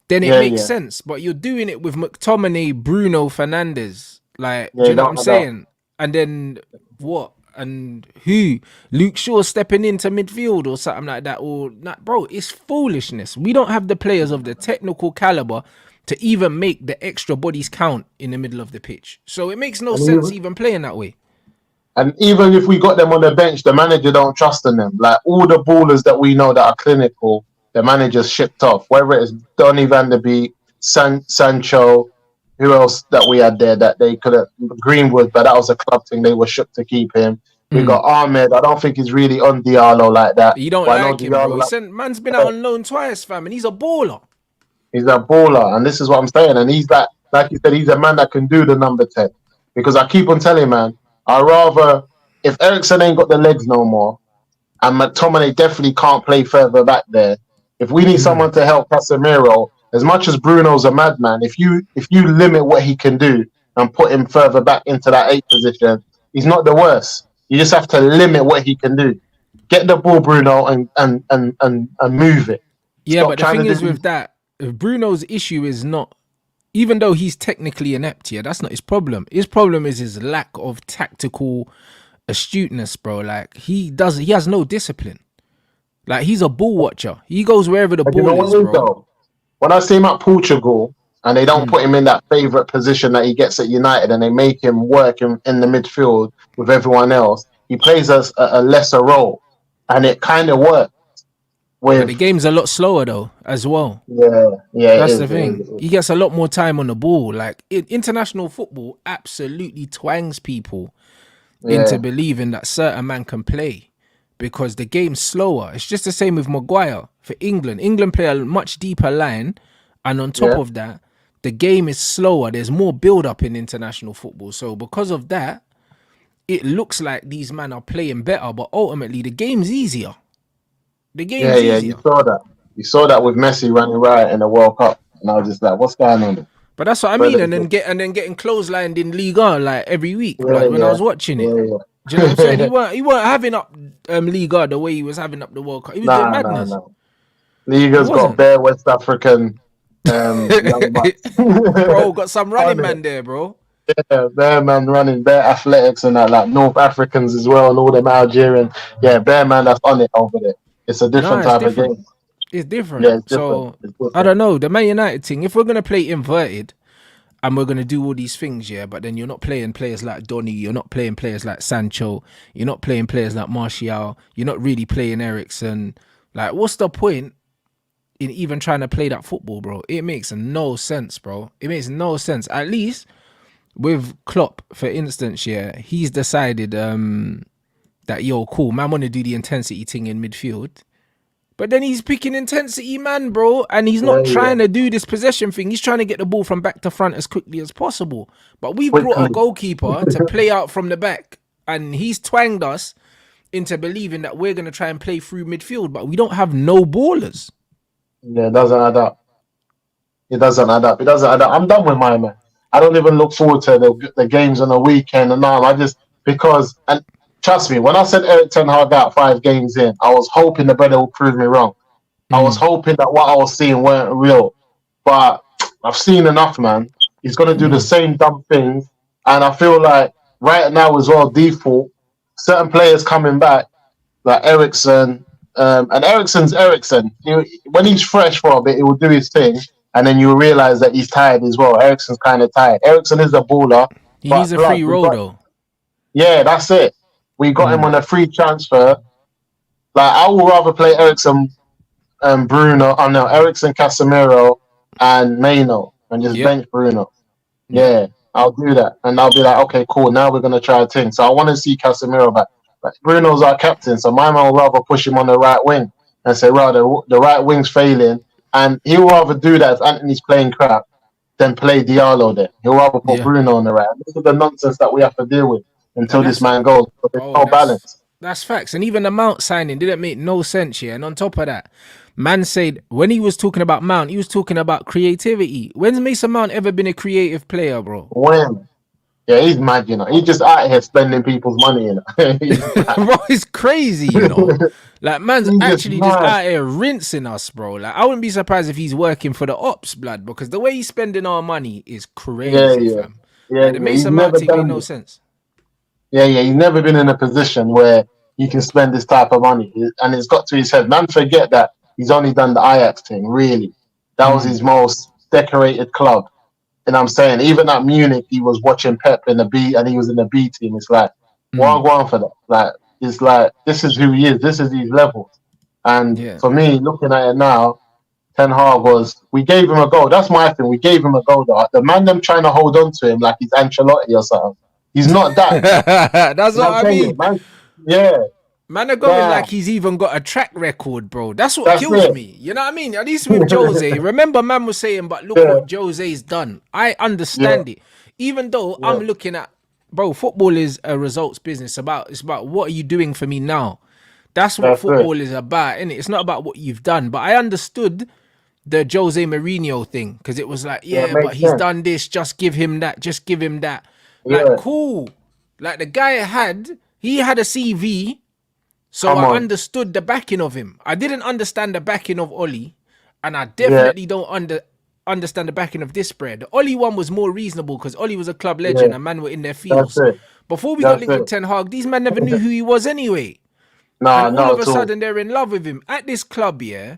then it makes Yeah. sense. But you're doing it with McTominay, Bruno Fernandes. Like, Yeah, do you you know what don't I'm have that. saying? And then what? And who? Luke Shaw stepping into midfield or something like that. Or not, bro, it's foolishness. We don't have the players of the technical caliber to even make the extra bodies count in the middle of the pitch. So it makes no And sense even, even playing that way. and even if we got them on the bench, the manager don't trust in them. Like all the ballers that we know that are clinical, the manager's shipped off. Whether it is Donny van der Beek, Sancho, who else that we had there that they could have Greenwood, but that was a club thing. They were shook to keep him. We got Ahmed. I don't think he's really on Diallo like that. You don't But I know like him, bro. Diallo He said man's been out on loan twice, fam, and he's a baller. he's a baller, and this is what I'm saying. And he's like like you said, he's a man that can do the number 10. Because I keep on telling, man, I rather if Eriksen ain't got the legs no more, and McTominay definitely can't play further back there. If we need someone to help Casemiro, as much as Bruno's a madman, if you limit what he can do and put him further back into that 8 position, he's not the worst. You just have to limit what he can do. Get the ball, Bruno, and move it. Yeah, Stop but the thing is with that, Bruno's issue is not, even though he's technically inept, yeah, that's not his problem. His problem is his lack of tactical astuteness, bro. Like he has no discipline. Like he's a ball watcher. He goes wherever the ball is, bro. Though? When I see him at Portugal and they don't put him in that favourite position that he gets at United and they make him work in the midfield with everyone else, he plays a lesser role. And it kind of works. But the game's a lot slower though, as well. Yeah. That's the thing. He gets a lot more time on the ball. Like international football absolutely twangs people into believing that certain man can play because the game's slower. It's just the same with Maguire for England. England play a much deeper line, and on top of that, the game is slower. There's more build-up in international football. So because of that, it looks like these men are playing better, but ultimately the game's easier. The game's easier. You saw that. You saw that with Messi running riot in the World Cup, and I was just like, "What's going on?" But that's what I mean, and then getting clotheslined in Liga like every week, like when I was watching it. Do you know what I'm saying? He weren't having up Liga the way he was having up the World Cup. He was doing madness. No. Liga's got bare West African young bucks. Bro, got some running man there, bro. Yeah, bare man running, bare athletics and that, like North Africans as well, and all them Algerian. Yeah, bare man that's on it over there. It's a different type of game. It's different. Yeah, it's different. So I don't know. The Man United thing, if we're gonna play inverted and we're gonna do all these things, yeah, but then you're not playing players like Donny, you're not playing players like Sancho, you're not playing players like Martial, you're not really playing Eriksen. Like, what's the point in even trying to play that football, bro? It makes no sense, bro. It makes no sense. At least with Klopp, for instance, yeah, he's decided that, yo, cool, man, want to do the intensity thing in midfield. But then he's picking intensity, man, bro. And he's not trying to do this possession thing. He's trying to get the ball from back to front as quickly as possible. But we've brought a goalkeeper to play out from the back. And he's twanged us into believing that we're going to try and play through midfield. But we don't have no ballers. Yeah, it doesn't add up. It doesn't add up. I'm done with my man. I don't even look forward to the games on the weekend. And now and trust me, when I said Erik Ten Hag out 5 games in, I was hoping the brother would prove me wrong. I was hoping that what I was seeing weren't real. But I've seen enough, man. He's going to do the same dumb things. And I feel like right now as well, default, certain players coming back, like Eriksen, and Eriksen's Eriksen. When he's fresh for a bit, he will do his thing. And then you realize that he's tired as well. Eriksen's kind of tired. Eriksen is a baller. He needs a free roll, though. Yeah, that's it. We got him on a free transfer. Like, I would rather play Eriksen and Bruno. Oh no, Eriksen, Casemiro, and Maino, and just bench Bruno. Yeah, I'll do that, and I'll be like, okay, cool. Now we're gonna try a thing. So I want to see Casemiro back. Like, Bruno's our captain, so my man will rather push him on the right wing and say, "Right, the right wing's failing," and he'll rather do that if Anthony's playing crap than play Diallo there. He'll rather put Bruno on the right. This is the nonsense that we have to deal with until this man goes. But there's no balance. That's facts. And even the Mount signing didn't make no sense here. And on top of that, man said when he was talking about Mount, he was talking about creativity. When's Mason Mount ever been a creative player, bro? When? Yeah, he's mad, you know. He's just out here spending people's money, you know. Bro, it's crazy, you know. Like, man's actually just out here rinsing us, bro. Like, I wouldn't be surprised if he's working for the ops, blood, because the way he's spending our money is crazy, fam. Yeah, the Mason Mount thing made no sense. Yeah, he's never been in a position where you can spend this type of money. And it's got to his head. Man, forget that he's only done the Ajax thing, really. That was his most decorated club. And I'm saying, even at Munich, he was watching Pep in the B, and he was in the B team. It's like, why go on for that? Like, it's like, this is who he is. This is his levels. And for me, looking at it now, Ten Hag we gave him a goal. That's my thing. We gave him a goal. Though. The man them trying to hold on to him like he's Ancelotti or something. He's not that. That's what I mean. Man. Yeah. Man are going Nah, like he's even got a track record, bro. That's what that's kills it. me. You know what I mean? At least with Jose, remember man was saying, but look Yeah, what Jose's done. I yeah, understand it. Even though yeah. I'm looking at, bro, football is a results business. It's about what are you doing for me now? That's what That's it. football is about, innit? It's not about what you've done. But I understood the Jose Mourinho thing because it was like, Yeah, it yeah, but makes he's sense. done this. Just give him that. Just give him that. Like, Yeah, cool. Like the guy he had a CV, so come I on. understood the backing of him. I didn't understand the backing of Ollie, and I Yeah, definitely don't understand the backing of this spread. The Ollie one was more reasonable because Ollie was a club yeah. legend and man were in their That's fields. it. Before we got That's linked it. with Ten Hag, these men never knew who he was anyway. And Nah, all of not a at all. sudden they're in love with him. At this club, yeah,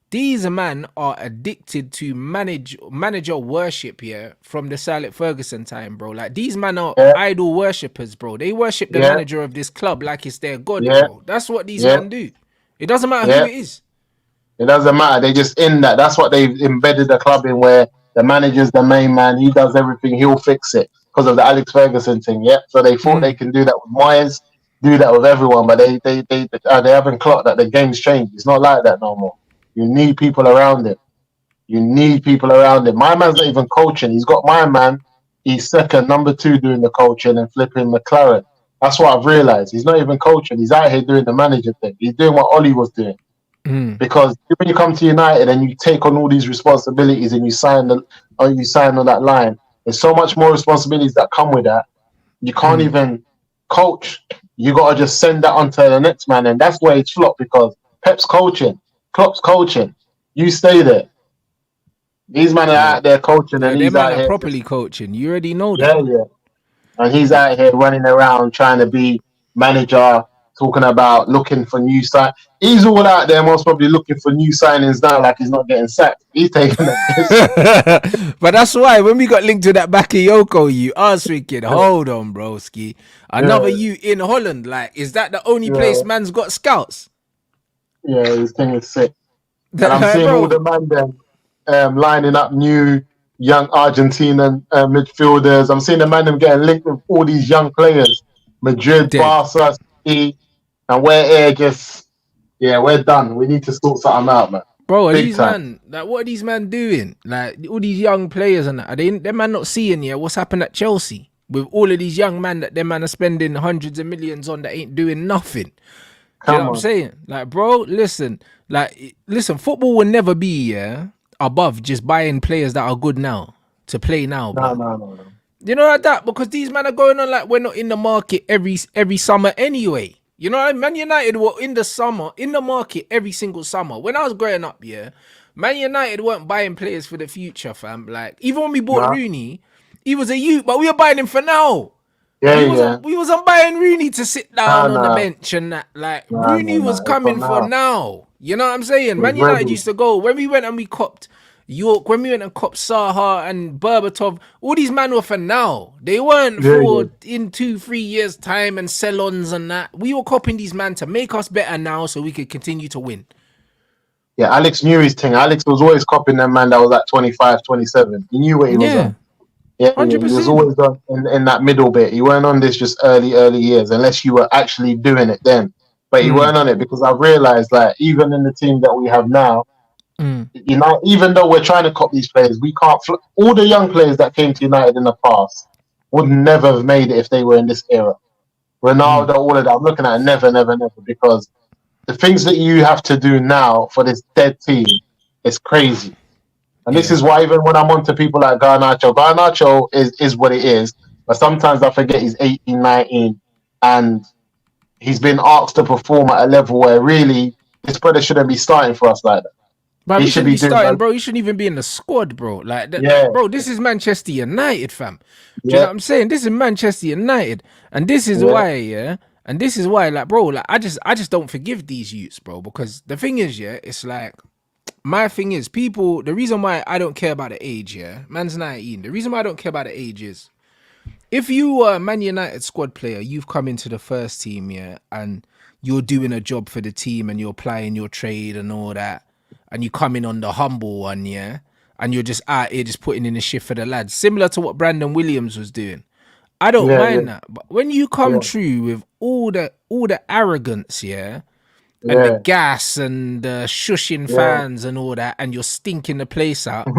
these men are addicted to manager worship, yeah, from the Sir Alex Ferguson time, bro. Like these men are Yeah, idol worshippers, bro. They worship the yeah, manager of this club like it's their god, yeah, bro. That's what these yeah, men do. It doesn't matter who yeah. it is. It doesn't matter. They just in that. That's what they've embedded the club in, where the manager's the main man. He does everything. He'll fix it because of the Alex Ferguson thing. Yeah. So they thought they Mm, can do that with Moyes, do that with everyone, but they haven't clocked that the game's changed. It's not like that no more. You need people around it. You need people around him. My man's not even coaching. He's got my man. He's second, number two, doing the coaching and flipping McLaren. That's what I've realized. He's not even coaching. He's out here doing the manager thing. He's doing what Ollie was doing. mm, Because when you come to United and you take on all these responsibilities and you sign on that line, there's so much more responsibilities that come with that. You can't mm. even coach. You got to just send that on to the next man, and that's where it's flopped because Pep's coaching, Klopp's coaching. You stay there. These men are Yeah. out there coaching, Yeah, and them he's man out are here just properly coaching. You already know that. yeah, yeah. And he's out here running around trying to be manager, talking about looking for new sign. He's all out there, most probably looking for new signings now, like he's not getting sacked. He's taking the piss. But that's why when we got linked to that Bakayoko, I was thinking, hold on, broski. Another Yeah, you in Holland. Like, is that the only yeah, place man's got scouts? yeah. His thing is sick, and I'm Like, seeing all the bro, man them lining up new young Argentinian midfielders. I'm seeing the man them getting linked with all these young players, Madrid, dead. Barca, City, and we're here just yeah, we're done. We need to sort something out, man. Bro, are Big these time. man, like, what are these man doing? Like, all these young players and that, are they, them man not seeing, yeah, what's happened at Chelsea? With all of these young men that them man are spending hundreds of millions on that ain't doing nothing. Do you know Come what I'm on. saying? Like, bro, listen, football will never be, yeah, above just buying players that are good now to play now, No, blood. no, no, no. You know like that? Because these men are going on like we're not in the market every summer anyway. You know what I mean? Man United were in the market every single summer. When I was growing up, yeah, Man United weren't buying players for the future, fam. Like, even when we bought No. Rooney, he was a youth, but we were buying him for now. Yeah, We yeah. wasn't buying Rooney to sit No, down on the no, bench and that. Like, no, no, Rooney was no. It's for coming for now. now. You know what I'm saying? He's Man United ready. used to go when we went and we copped York, when we went and copped Saha and Berbatov. All these men were for now. They weren't Yeah, yeah. for in 2-3 years time and sell-ons and that. We were copping these men to make us better now so we could continue to win. Yeah, Alex knew his thing. Alex was always copying that man that was at 25, 27. He knew what he was Yeah, on. Yeah, yeah. He was 100%. always on in that middle bit. He weren't on this just early years, unless you were actually doing it then. But he Mm, weren't on it because I've realized that even in the team that we have now, mm, even though we're trying to cop these players, we can't. All the young players that came to United in the past would never have made it if they were in this era. mm. Ronaldo, all of that. I'm looking at never, never, never, because the things that you have to do now for this dead team is crazy. And this Yeah. is why even when I'm on to people like Garnacho is what it is. But sometimes I forget he's 18, 19, and he's been asked to perform at a level where really this brother shouldn't be starting for us like that. But He he should shouldn't be be doing starting, that. bro. He shouldn't even be in the squad, bro. Like Yeah, bro. This is Manchester United, fam. Do you know yeah, what I'm saying? This is Manchester United, and this is yeah, why, yeah. And this is why, like, bro, like, I just don't forgive these youths, bro. Because the thing is, yeah, it's like my thing is people. The reason why I don't care about the age, yeah, man's 19. The reason why I don't care about the age is if you were a Man United squad player, you've come into the first team, yeah, and you're doing a job for the team and you're applying your trade and all that, and you come in on the humble one, yeah, and you're just out here just putting in a shift for the lads, similar to what Brandon Williams was doing. I don't Yeah, yeah, mind that. But when you come yeah, true with all the arrogance, yeah, and the yeah, gas and the shushing yeah. fans and all that, and you're stinking the place out.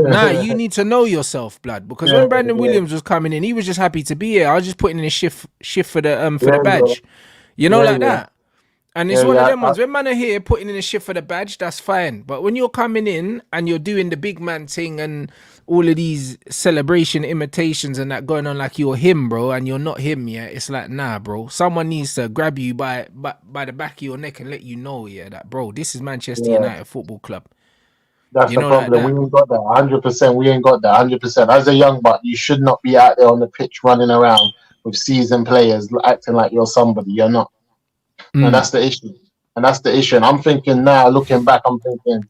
Nah, you need to know yourself, blood. Because Yeah, when Brandon yeah, Williams was coming in, he was just happy to be here. I was just putting in a shift for the yeah, badge, you know, yeah, like yeah, that. And it's yeah, one of yeah. them ones. When man are here putting in a shift for the badge, that's fine. But when you're coming in and you're doing the big man thing and all of these celebration imitations and that going on like you're him, bro, and you're not him, yeah, it's like, nah, bro. Someone needs to grab you by the back of your neck and let you know, yeah, that, bro, this is Manchester Yeah. United Football Club. That's You the know, like problem. We that. ain't got that. 100%. We ain't got that. 100%. As a young buck, you should not be out there on the pitch running around with seasoned players acting like you're somebody. You're not. And Mm, that's the issue. And that's the issue. And I'm thinking now, looking back, I'm thinking,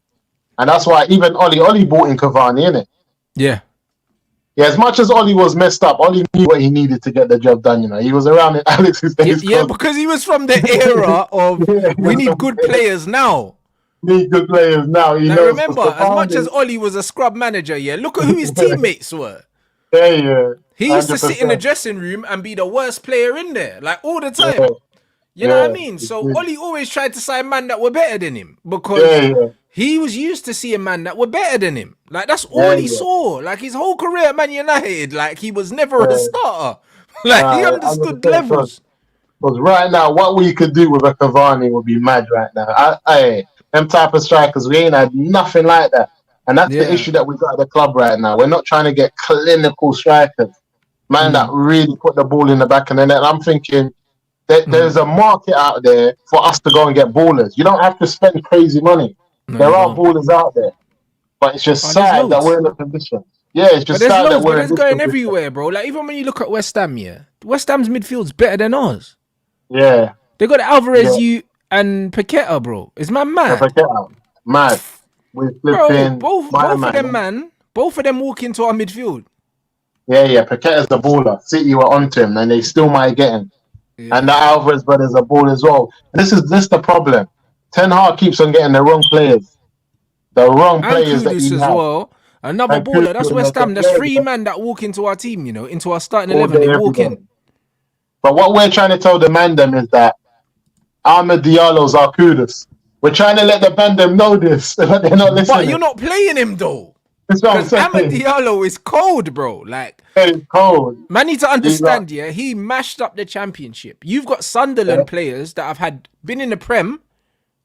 and that's why even Ollie bought in Cavani, innit? yeah. Yeah, as much as Ollie was messed up, Ollie knew what he needed to get the job done. You know, he was around in Alex's Yeah, days. yeah, Cause because he was from the era of yeah, he we was need good players now. need good players now. He Like, knows because remember, as much as Cavani. Ollie was a scrub manager, yeah, look at who his teammates were. Yeah, yeah, He used to hundred sit in the percent. dressing room and be the worst player in there, like all the Yeah, time. You know what I yeah, mean? So Ollie always tried to sign man that were better than him yeah, because yeah, he was used to seeing man that were better than him. Like that's all yeah, he yeah. saw. Like his whole career at Man United, like he was never a Yeah. starter. Like he Hundred understood percent. levels. Because right now, what we could do with a Cavani would be mad right now. Them type of strikers, we ain't had nothing like that. And that's the Yeah. issue that we got at the club right now. We're not trying to get clinical strikers, man, that Mm, really put the ball in the back of the net. And I'm thinking that mm. there's a market out there for us to go and get ballers. You don't have to spend crazy money. No, There you are don't. ballers out there, but it's just Oh, there's sad that we're loads. in a position. Yeah, it's But just there's sad that loads, but we're in there's this going position. everywhere, bro. Like even when you look at West Ham, yeah, West Ham's midfield's better than ours. Yeah, They got yeah. Alvarez, you and Paqueta, bro. Is man If I mad? get out, mad. We're Bro, flipping my both of them, man. man, both of them walk into our midfield. Yeah, yeah. Paqueta's the baller. City were onto him, and they still might get him. And the Yeah. Alvarez brothers are ball as well. And this the problem. Ten Hag keeps on getting the wrong And players that Kudus he as has. well. Another And baller. That's West Ham. There's yeah, three yeah, men that walk into our team, you know, into our starting all 11. day, They every walk day. in. But what we're trying to tell the mandem is that Ahmed Diallo's our kudos. We're trying to let the mandem know this, but they're not But you're listening. not playing him, though. That's what I'm Because Amad saying. Diallo is cold, bro. Like, It's cold. man need to He's like, understand, yeah, he mashed up the championship. You've got yeah, Sunderland players that have been in the Prem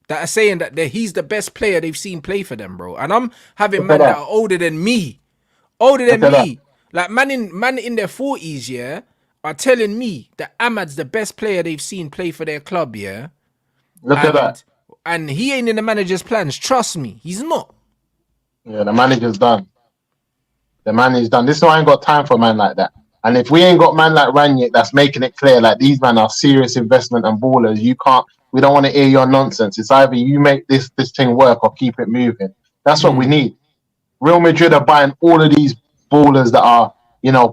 that are saying that he's the best player they've seen play for them, bro. And I'm having look at man that that. are older than me. Older Look than at that. me. Like man in their 40s, yeah, are telling me that Ahmad's the best player they've seen play for their club, yeah. Look at that. And he ain't in the manager's plans. Trust me, he's not. Yeah, the manager's done. The man is done. This is why I ain't got time for a man like that. And if we ain't got man like Ranić that's making it clear, like these men are serious investment and ballers, you can't. We don't want to hear your nonsense. It's either you make this thing work or keep it moving. That's what we need. Real Madrid are buying all of these ballers that are,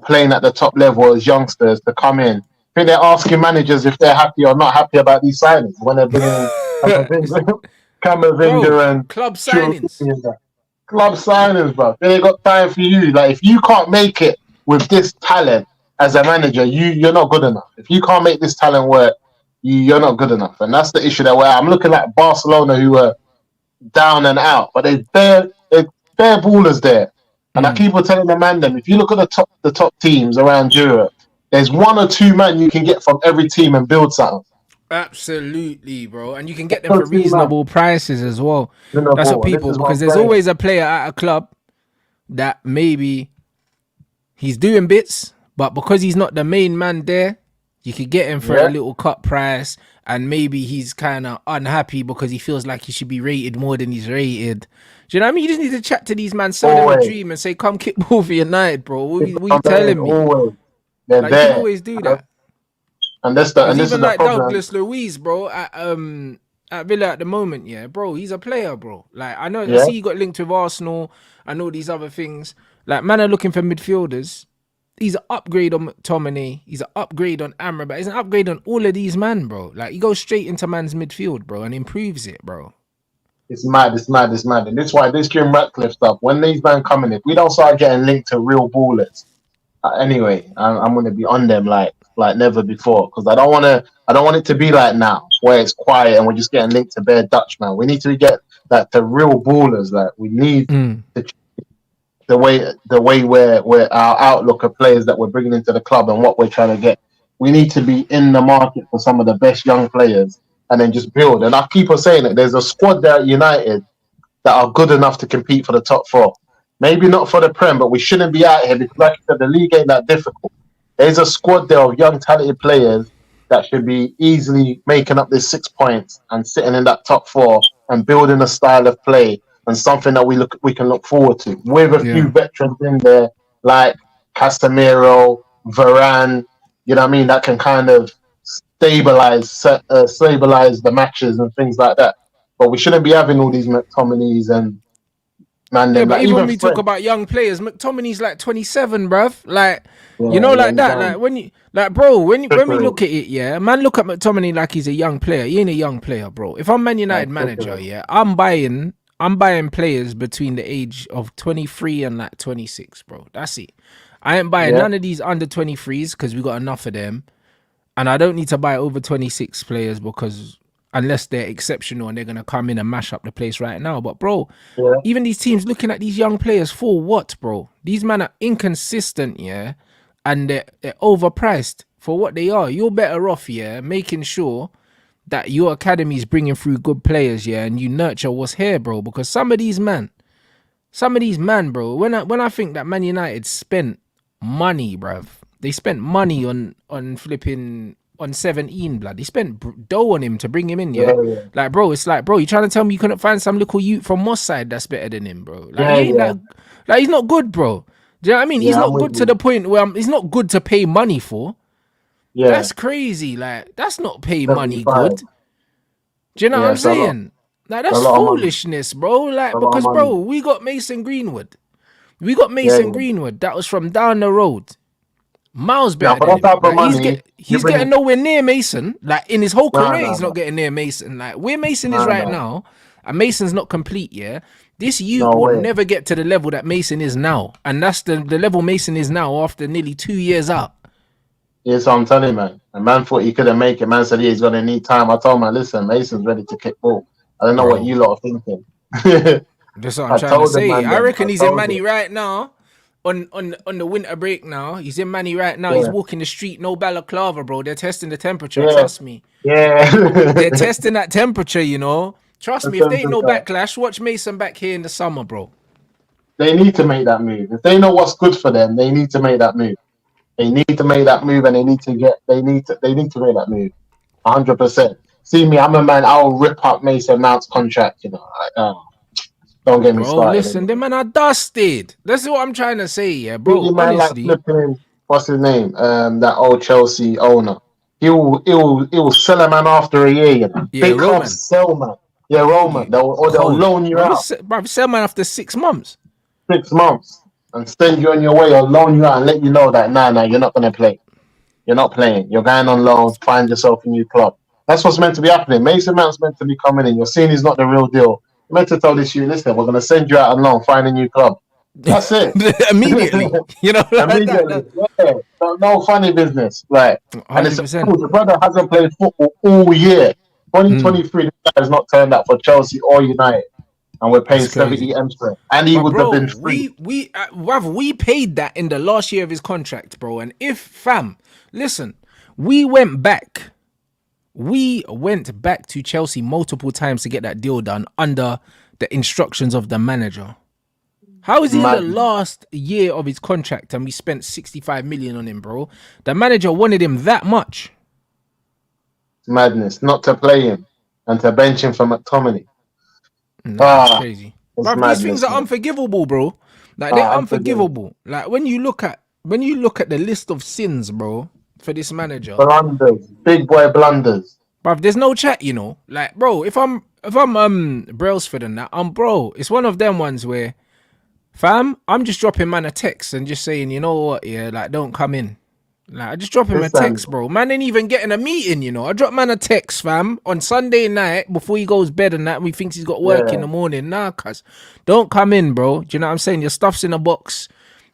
playing at the top level as youngsters to come in. I think they're asking managers if they're happy or not happy about these signings when they're bringing Bro, Camavinga and club Chirurgi signings. in there. Club signings, bro. They ain't got time for you. Like, if you can't make it with this talent as a manager, you're not good enough. If you can't make this talent work, you're not good enough. And that's the issue that I'm looking at Barcelona, who are down and out, but they're ballers there. And I keep on telling the man them, if you look at the top teams around Europe, there's one or two men you can get from every team and build something. Absolutely, bro. And you can get them One for or two men reasonable prices as well. in the That's what ball. And this people, is what because I'm there's saying. always a player at a club that maybe he's doing bits, but because he's not the main man there, you could get him for a Yeah, little cut price, and maybe he's kind of unhappy because he feels like he should be rated more than he's rated. Do you know what I mean? You just need to chat to these man, sell them a always. dream, and say, "Come kick ball for United, bro." What you I'm saying telling me? always. They're Like you can there. always do that. And Because this is even the like problem. Douglas Luiz, bro, at Villa at the moment, yeah, bro, he's a player, bro. Like I Yeah. see he got linked with Arsenal and all these other things. Like man are looking for midfielders. He's an upgrade on McTominay. He's an upgrade on Amrabat. He's an upgrade on all of these man, bro. Like he goes straight into man's midfield, bro, and improves it, bro. It's mad, it's mad, it's mad. And this is why this Jim Ratcliffe stuff, when these men coming in, we don't start getting linked to real ballers. Anyway, I'm gonna be on them like never before because I don't want it to be like now where it's quiet and we're just getting linked to bare Dutchman. We need to get like the real ballers. Like we need Mm. to the way where our outlook of players that we're bringing into the club and what we're trying to get. We need to be in the market for some of the best young players and then just build. And I keep on saying it. There's a squad there at United that are good enough to compete for the top four. Maybe not for the Prem, but we shouldn't be out here because, like you said, the league ain't that difficult. There's a squad there of young, talented players that should be easily making up this 6 points and sitting in that top four and building a style of play and something that we can look forward to with a few Yeah. veterans in there like Casemiro, Varane. You know what I mean? That can kind of stabilize the matches and things like that. But we shouldn't be having all these McTominays and man Yeah, them but like even when even we talk Fred. about young players, McTominay's like 27, bruv. Like, you Yeah, know, yeah, like he's that. Like done. when you, like, bro, when we Trickery. look at it, yeah, man, look at McTominay like he's a young player. He ain't a young player, bro. If I'm Man No, United manager, trickery. yeah, I'm buying players between the age of 23 and like 26, bro. That's it. I ain't buying Yeah, none of these under 23s because we got enough of them. And I don't need to buy over 26 players because unless they're exceptional and they're going to come in and mash up the place right now. But, bro, yeah, even these teams looking at these young players for what, bro? These men are inconsistent, yeah? And they're overpriced for what they are. You're better off, yeah, making sure that your academy is bringing through good players, yeah, and you nurture what's here, bro. Because some of these man, bro, when I think that Man United spent money, bruv, they spent money on flipping on 17, blood. They spent dough on him to bring him in, yeah. yeah, Like, bro, it's like, bro, you trying to tell me you couldn't find some little youth from Moss side that's better than him, bro? Like, yeah, he ain't yeah, that. Like, he's not good, bro. Do you know what I mean? He's yeah. I'm not with good to you. the point where he's not good to pay money for. Yeah, That's crazy. Like, that's not pay money 75. good. Do you know what Yeah, I'm it's a lot. saying? Like, It's a that's lot of money. foolishness, bro. A Like, lot of because, money. bro, we got Mason Greenwood. We got Yeah, Mason yeah. Greenwood. That was from down the road. Miles Now better for than that him. type of Like money, you he's getting bring nowhere near Mason. Like in his whole no, career, no, he's not no, getting near Mason. Like where Mason is no, right no, now, and Mason's not complete, yeah. This youth no will way. never get to the level that Mason is now. And that's the level Mason is now after nearly 2 years out. Yeah, so I'm telling you, man. A man thought he couldn't make it. Man said, yeah, he's gonna need time. I told him, listen, Mason's ready to kick ball. I don't know what Bro, you lot are thinking. that's what I'm I trying to told the say. man I them. I reckon he's in told Manny him. right now. On the winter break now. He's in Manny right now. He's Yeah, walking the street, no balaclava, bro. They're testing the temperature, yeah, trust me. They're yeah. testing that temperature, you know. Trust The me, if they ain't no temperature. backlash, watch Mason back here in the summer, bro. They need to make that move. If they know what's good for them, they need to make that move. They need to make that move, and they need to make that move. 100%. See me, I'm a man. I'll rip up Mason Mount's contract. You know, don't get me Bro, started. listen, them Anyway. man are dusted. That's what I'm trying to say, yeah, See bro. man, like Honestly. flipping. What's his name? That old Chelsea owner. He'll sell a man after a year. You know, Yeah, big clubs Roman. sell man. Yeah, Roma. You They'll cold. loan you out Bro, sell man after 6 months. 6 months and send you on your way, or loan you out and let you know that nah, you're not gonna play. You're not playing. You're going on loan. Find yourself a new club. That's what's meant to be happening. Mason Mount's meant to be coming in. You're seeing he's not the real deal. You're meant to tell this you, listen, we're going to send you out on loan. Find a new club. That's it. Immediately. You know, like that. Immediately. Yeah. No funny business. Right. And it's 100%. cool. The brother hasn't played football all year. Mm, 2023, this guy has not turned up for Chelsea or United. And we're paying that's 70 crazy. M's for it. And he But would have bro, been free. we paid that in the last year of his contract, bro. And if fam, listen, we went back. We went back to Chelsea multiple times to get that deal done under the instructions of the manager. How is he in the Mad, last year of his contract and we spent 65 million on him, bro? The manager wanted him that much. madness. Not to play him and to bench him for McTominay. Nah, it's Ah, crazy. it's But these things madness, are man. unforgivable, bro. Like they're Unforgivable. unforgivable. Like when you look at the list of sins, bro, for this manager, Blunders, big boy blunders. bruv, there's no chat, you know. Like, bro, if I'm Brailsford and that, bro, it's one of them ones where, fam, I'm just dropping man a text and just saying, you know what, yeah, like don't come in. Like I just drop him a Listen, text, bro. Man ain't even getting a meeting, you know. I drop man a text, fam, on Sunday night before he goes bed and that. And he thinks he's got work in yeah, the morning. Nah, cuz don't come in, bro. Do you know what I'm saying? Your stuff's in a box.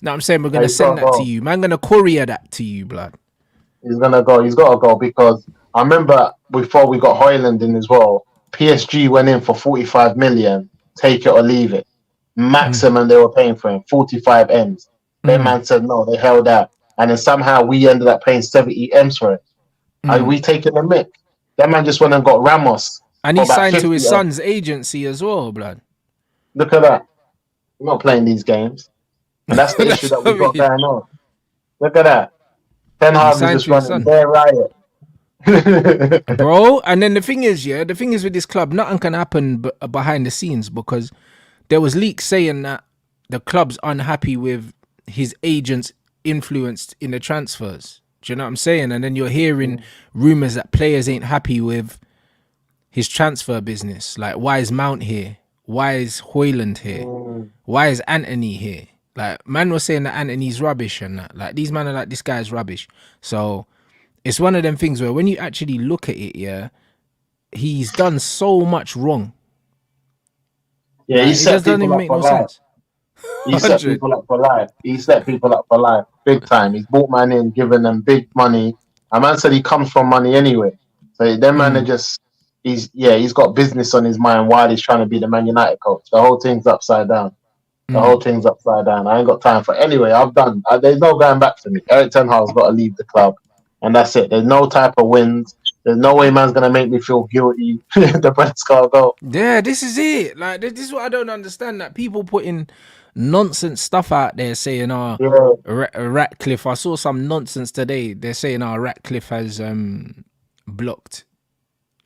No, I'm saying we're No, gonna he's got send to that to go. you, man. Gonna courier that to you, blood. He's gonna go. He's got to go because I remember before we got Hojlund in as well. PSG went in for 45 million. Take it or leave it. Mm. Maximum they were paying for him, 45 M's. Then Mm. man said no, they held out, and then somehow we ended up paying 70 M's for it. Are Mm. we taking the mick? That man just went and got Ramos And for he about signed to 50 his M's. son's agency as well, blood. Look at that. We're not playing these games, and that's the issue That's that we what I got mean. going on. Look at that. Ten He Hag is signed just to his running son. their riot. Bro, and then the thing is, yeah, the thing is with this club, nothing can happen behind the scenes because there was leaks saying that the club's unhappy with his agent's influence in the transfers. Do you know what I'm saying? And then you're hearing rumors that players ain't happy with his transfer business. Like, why is Mount here? Why is Hojlund here? Why is Anthony here? Like, man was saying that Anthony's rubbish and that. Like, these men are like, this guy's rubbish. So it's one of them things where when you actually look at it, yeah, he's done so much wrong. Yeah, he Like, it set just doesn't people even up make for no life. sense. He set 100. people up for life. He set people up for life, big time. He's brought man in, given them big money. A man said he comes from money anyway. So them man are just, he's got business on his mind while he's trying to be the Man United coach. The whole thing's upside down. The whole thing's upside down. I ain't got time for it. Anyway, I've done. There's no going back for me. Eric Ten Hag's got to leave the club, and that's it. There's no type of wins. There's no way man's gonna make me feel guilty. The Brent's gotta go. Yeah, this is it. Like, this is what I don't understand. That people putting nonsense stuff out there saying, Yeah, Ratcliffe. I saw some nonsense today. They're saying, Ratcliffe has blocked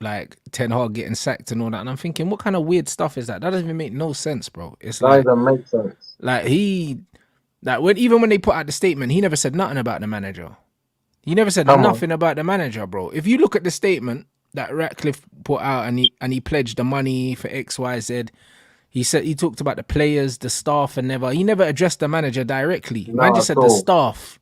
like Ten Hag getting sacked and all that. And I'm thinking, what kind of weird stuff is that? That doesn't even make no sense, bro. It's that like, doesn't make sense. even when they put out the statement, he never said nothing about the manager. He never said Come on. nothing about the manager, bro. If you look at the statement that Ratcliffe put out and he pledged the money for XYZ, he said he talked about the players, the staff, and he never addressed the manager directly. Man Not just at said the all. staff.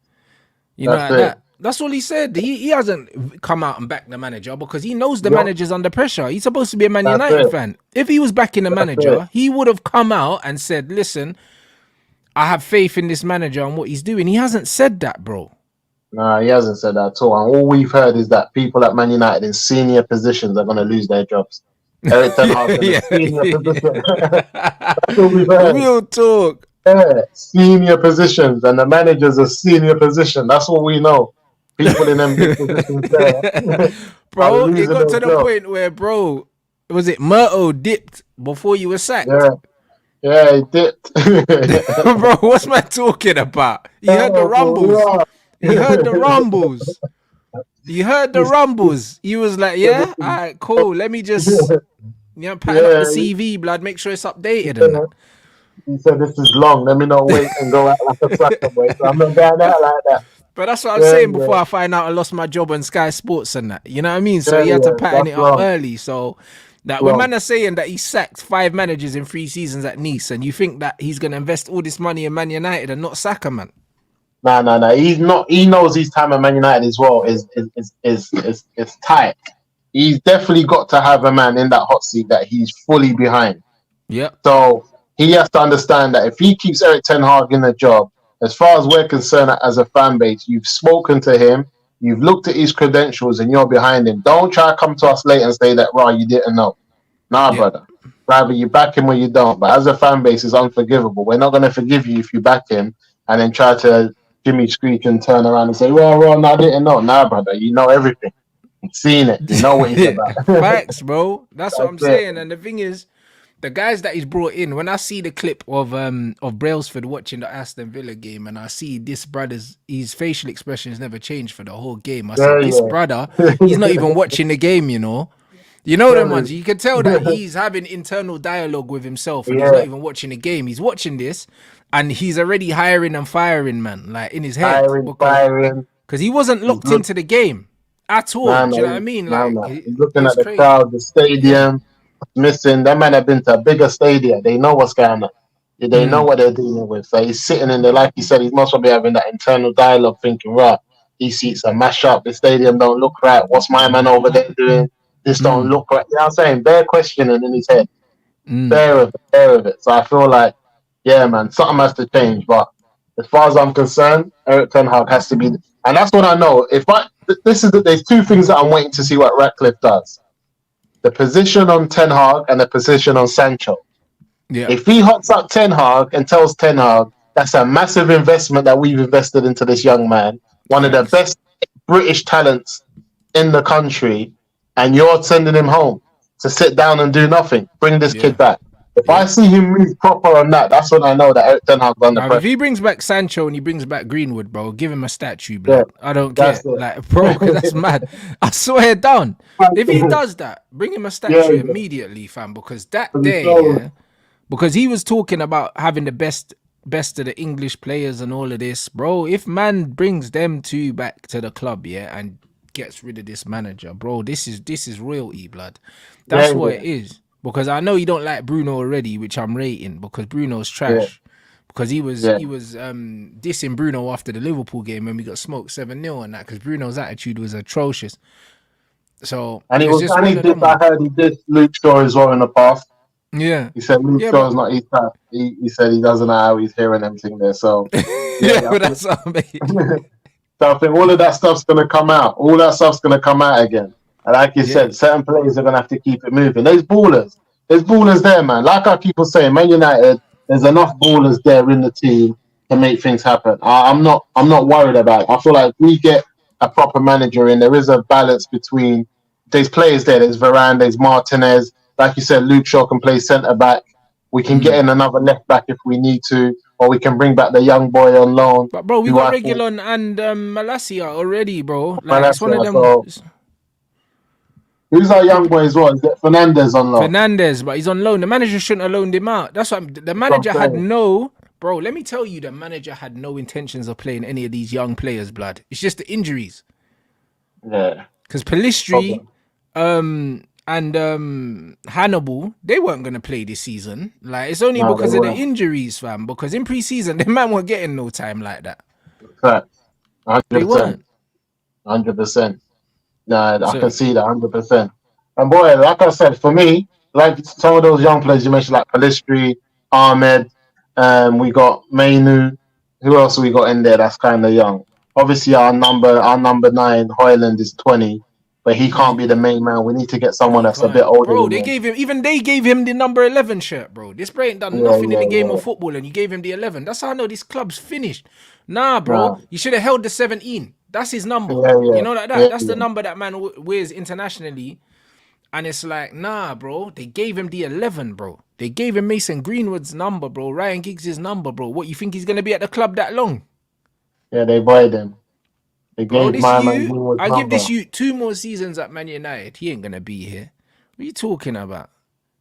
You know, That's like it. that. That's all he said. He hasn't come out and backed the manager because he knows the Yup. manager's under pressure. He's supposed to be a Man That's United it. fan. If he was backing the That's it. manager, he would have come out and said, listen, I have faith in this manager and what he's doing. He hasn't said that, bro. Nah, he hasn't said that at all. And all we've heard is that people at Man United in senior positions are going to lose their jobs. Eric Ten Hag's in a senior position. That's all we've heard. Real talk. Yeah, senior positions, and the manager's a senior position. That's all we know. People in them big positions there are Bro, it losing got to their the job. point where, bro, was it Murto dipped before you were sacked? Yeah, yeah, he did. Bro, what's man talking about? You heard the rumbles. You heard the rumbles. You heard the rumbles. You was like, yeah, all right, cool. Let me just, pattern up the CV, blood. Make sure it's updated and that. He said, "This is long. Let me not wait and go out like a sucker boy." So I'm not going out like that. But that's what I'm saying before I find out I lost my job on Sky Sports and that. You know what I mean? So he had to pattern it up early. So that when man are saying that he sacked 5 managers in 3 seasons at Nice, and you think that he's gonna invest all this money in Man United and not sack a man. No. He's not. He knows his time at Man United as well is tight. He's definitely got to have a man in that hot seat that he's fully behind. Yep. So he has to understand that if he keeps Eric Ten Hag in the job, as far as we're concerned as a fan base, you've spoken to him, you've looked at his credentials, and you're behind him. Don't try to come to us later and say that, right, you didn't know. Nah, brother. Either you back him or you don't. But as a fan base, it's unforgivable. We're not going to forgive you if you back him and then try to Jimmy Screech and turn around and say, well, no, I didn't know. Nah, brother, you know everything. You've seen it. You know what he's about. Facts, bro. That's what I'm saying. And the thing is, the guys that he's brought in, when I see the clip of Brailsford watching the Aston Villa game, and I see this brother's his facial expressions never changed for the whole game. I said, this brother, he's not even watching the game, you know. You know them ones. You can tell that he's having internal dialogue with himself, and he's not even watching the game. He's watching this, and he's already hiring and firing, man, like in his head, because he wasn't locked into the game at all. Do you know what I mean? Like he's looking at the crazy. crowd, the stadium. Missing. That man have been to a bigger stadium. They know what's going on. They know what they're dealing with. So he's sitting in there, like you said, he's most probably having that internal dialogue, thinking, right, these seats are mashed up. The stadium don't look right. What's my man over there doing? This don't look right. You know what I'm saying? Bare questioning in his head. Bare of it. So I feel like, yeah, man, something has to change. But as far as I'm concerned, Eric Ten Hag has to be, and that's what I know. There's two things that I'm waiting to see what Ratcliffe does: the position on Ten Hag and the position on Sancho. Yeah. If he hots up Ten Hag and tells Ten Hag that's a massive investment that we've invested into this young man, one of the Facts. best British talents in the country, and you're sending him home to sit down and do nothing, bring this Yeah. kid back. If I Yeah. see him move proper on that, that's when I know that Eric Ten Hag's under Now, if pressure. he brings back Sancho and he brings back Greenwood, bro, give him a statue, Yeah, blood. I don't care. that's it. Like, bro, because that's mad. I swear down. If he does that, bring him a statue Yeah, immediately, fam, because that there, so, yeah, because he was talking about having the best of the English players and all of this, bro. If man brings them two back to the club, yeah, and gets rid of this manager, bro, this is royalty, blood. That's what it is. Because I know you don't like Bruno already, which I'm rating because Bruno's yeah, trash. Because he was yeah. dissing Bruno after the Liverpool game when we got smoked 7-0 and that, because Bruno's attitude was atrocious. So And it's just and one he of did. them I ones. heard he did Luke Shaw as well in the past. Yeah. He said Luke Yeah, Shaw's but not his type. He said he doesn't know how he's hearing everything there. So yeah, yeah, but that's what I mean. so I think all of that stuff's gonna come out. All that stuff's gonna come out again. And like you Yeah. said, certain players are gonna have to keep it moving. There's ballers. There's ballers there, man. Like I keep on saying, Man United, there's enough ballers there in the team to make things happen. I'm not worried about it. I feel like if we get a proper manager in, there is a balance between there's players there. There's Varane, there's Martinez. Like you said, Luke Shaw can play centre back. We can get in another left back if we need to, or we can bring back the young boy on loan. But bro, we Who got I think Regulon and Malacia already, bro. Like it's one of Malacia. them. So who's our young boy as well? Is it Fernandez on loan? Fernandez, but he's on loan. The manager shouldn't have loaned him out. That's what the That's what manager I'm had saying. no. Bro, let me tell you, the manager had no intentions of playing any of these young players, blood. It's just the injuries. Yeah. Because Pellistri and Hannibal, they weren't going to play this season. Like, it's only No, they because of the weren't. injuries, fam. Because in pre-season, the man weren't getting no time like that. Correct. They 100%. weren't. 100%. No, I So, can see that 100%. And boy, like I said, for me, like some of those young players you mentioned, like Pellistri, Ahmed, we got Mainu. Who else we got in there that's kind of young? Obviously, our number 9, Hojlund, is 20, but he can't be the main man. We need to get someone he that's a bit can't. older Bro, than him. they gave him the number 11 shirt, bro. This bro ain't done Yeah, nothing in yeah, the game yeah. of football and you gave him the 11. That's how I know this club's finished. Nah, bro. Nah. You should have held the 17. That's his number. Yeah, yeah. You know like that? Yeah, That's the yeah. number that man wears internationally. And it's like, nah, bro. They gave him the 11, bro. They gave him Mason Greenwood's number, bro. Ryan Giggs' number, bro. What, you think he's going to be at the club that long? Yeah, they bought him. They Bro, gave this my man you, Greenwood's I give this number. you 2 more seasons at Man United. He ain't going to be here. What are you talking about?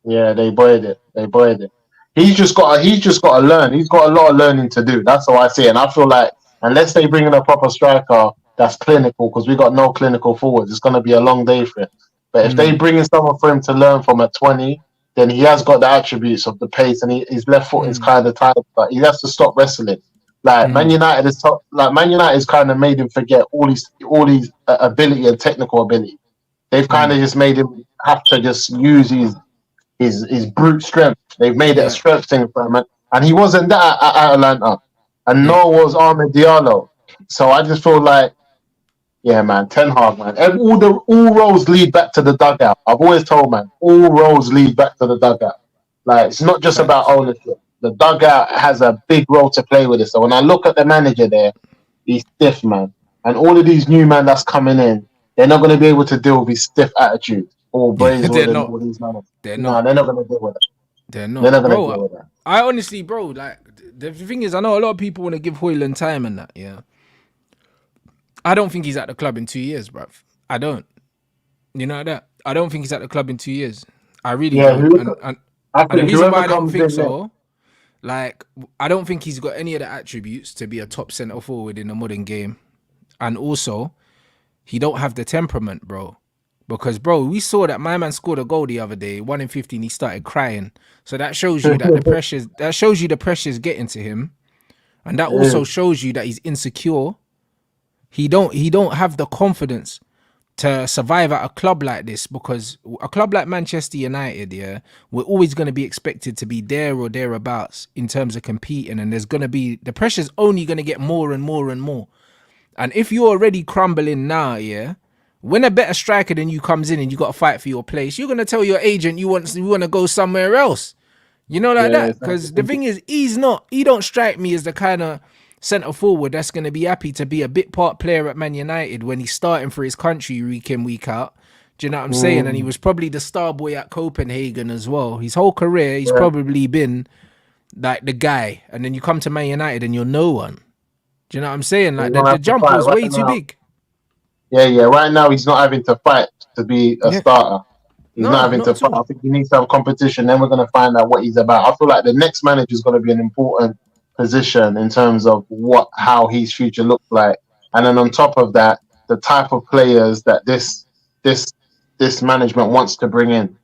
Yeah, they bought it. They bought it. He's just got to learn. He's got a lot of learning to do. That's how I see it. And I feel like unless they bring in a proper striker that's clinical, because we got no clinical forwards, it's going to be a long day for him. But if they bring in someone for him to learn from at 20, then he has got the attributes of the pace, and his left foot is kind of tired. But he has to stop wrestling. Like Man United is top. Like Man United has kind of made him forget all his ability and technical ability. They've kind of just made him have to just use his brute strength. They've made it a Yeah, strength thing for him, and he wasn't that at Atlanta, and yeah. nor was Ahmed Diallo. So I just feel like, yeah, man, Ten Hag, man, and all roads lead back to the dugout. I've always told, man, all roads lead back to the dugout. Like it's not just about Facts. ownership. The dugout has a big role to play with it. So when I look at the manager there, he's stiff, man, and all of these new men that's coming in, they're not going to be able to deal with his stiff attitude or Yeah, they're Brazewood and not. all these men. They're No, not. they're not going to deal with it. They're They're not. not going to Bro, deal with that. I honestly, bro, like, the thing is, I know a lot of people want to give Hojlund time and that, yeah. I don't think he's at the club in 2 years, bruv. I don't. You know that? I don't think he's at the club in 2 years. I really Yeah, don't. And I the think reason why whoever I don't comes think in next, so, like, I don't think he's got any of the attributes to be a top centre forward in the modern game. And also, he don't have the temperament, bro. Because, bro, we saw that my man scored a goal the other day, 1 in 15, he started crying. So that shows you that the pressure's getting to him. And that also shows you that he's insecure. He don't have the confidence to survive at a club like this, because a club like Manchester United, yeah, we're always going to be expected to be there or thereabouts in terms of competing, and there's going to be the pressure's only going to get more and more and more. And if you're already crumbling now, yeah, when a better striker than you comes in and you got to fight for your place, you're going to tell your agent you want to go somewhere else. You know, like Yeah, that. Because the thing is, he don't strike me as the kind of centre forward that's going to be happy to be a bit part player at Man United when he's starting for his country week in, week out. Do you know what I'm saying? And he was probably the star boy at Copenhagen as well. His whole career, he's probably been like the guy. And then you come to Man United and you're no one. Do you know what I'm saying? Like the jump was way too big. Yeah. Right now, he's not having to fight to be a starter. He's not having to fight. I think he needs some competition. Then we're going to find out what he's about. I feel like the next manager is going to be an important position in terms of how his future looks like. And then on top of that, the type of players that this management wants to bring in.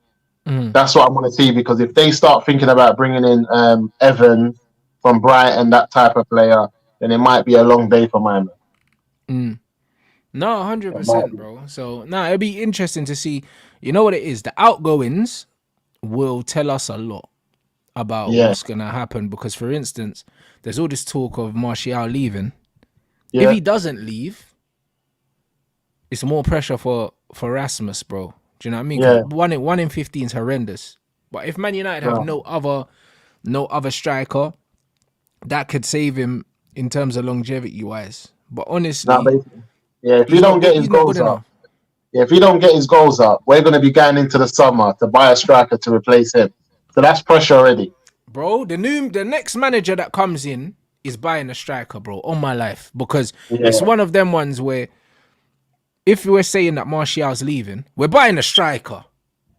That's what I want to see, because if they start thinking about bringing in Evan from Brighton, that type of player, then it might be a long day for my man. No, 100%, bro. So, it'll be interesting to see. You know what it is? The outgoings will tell us a lot about what's going to happen. Because, for instance, there's all this talk of Martial leaving. Yeah. If he doesn't leave, it's more pressure for Rasmus, bro. Do you know what I mean? Yeah. 1 in 15 is horrendous. But if Man United have no other striker, that could save him in terms of longevity-wise. But honestly... if he don't get his goals up, we're going to be going into the summer to buy a striker to replace him. So that's pressure already. Bro, the next manager that comes in is buying a striker, bro, on my life. Because it's one of them ones where if we're saying that Martial's leaving, we're buying a striker.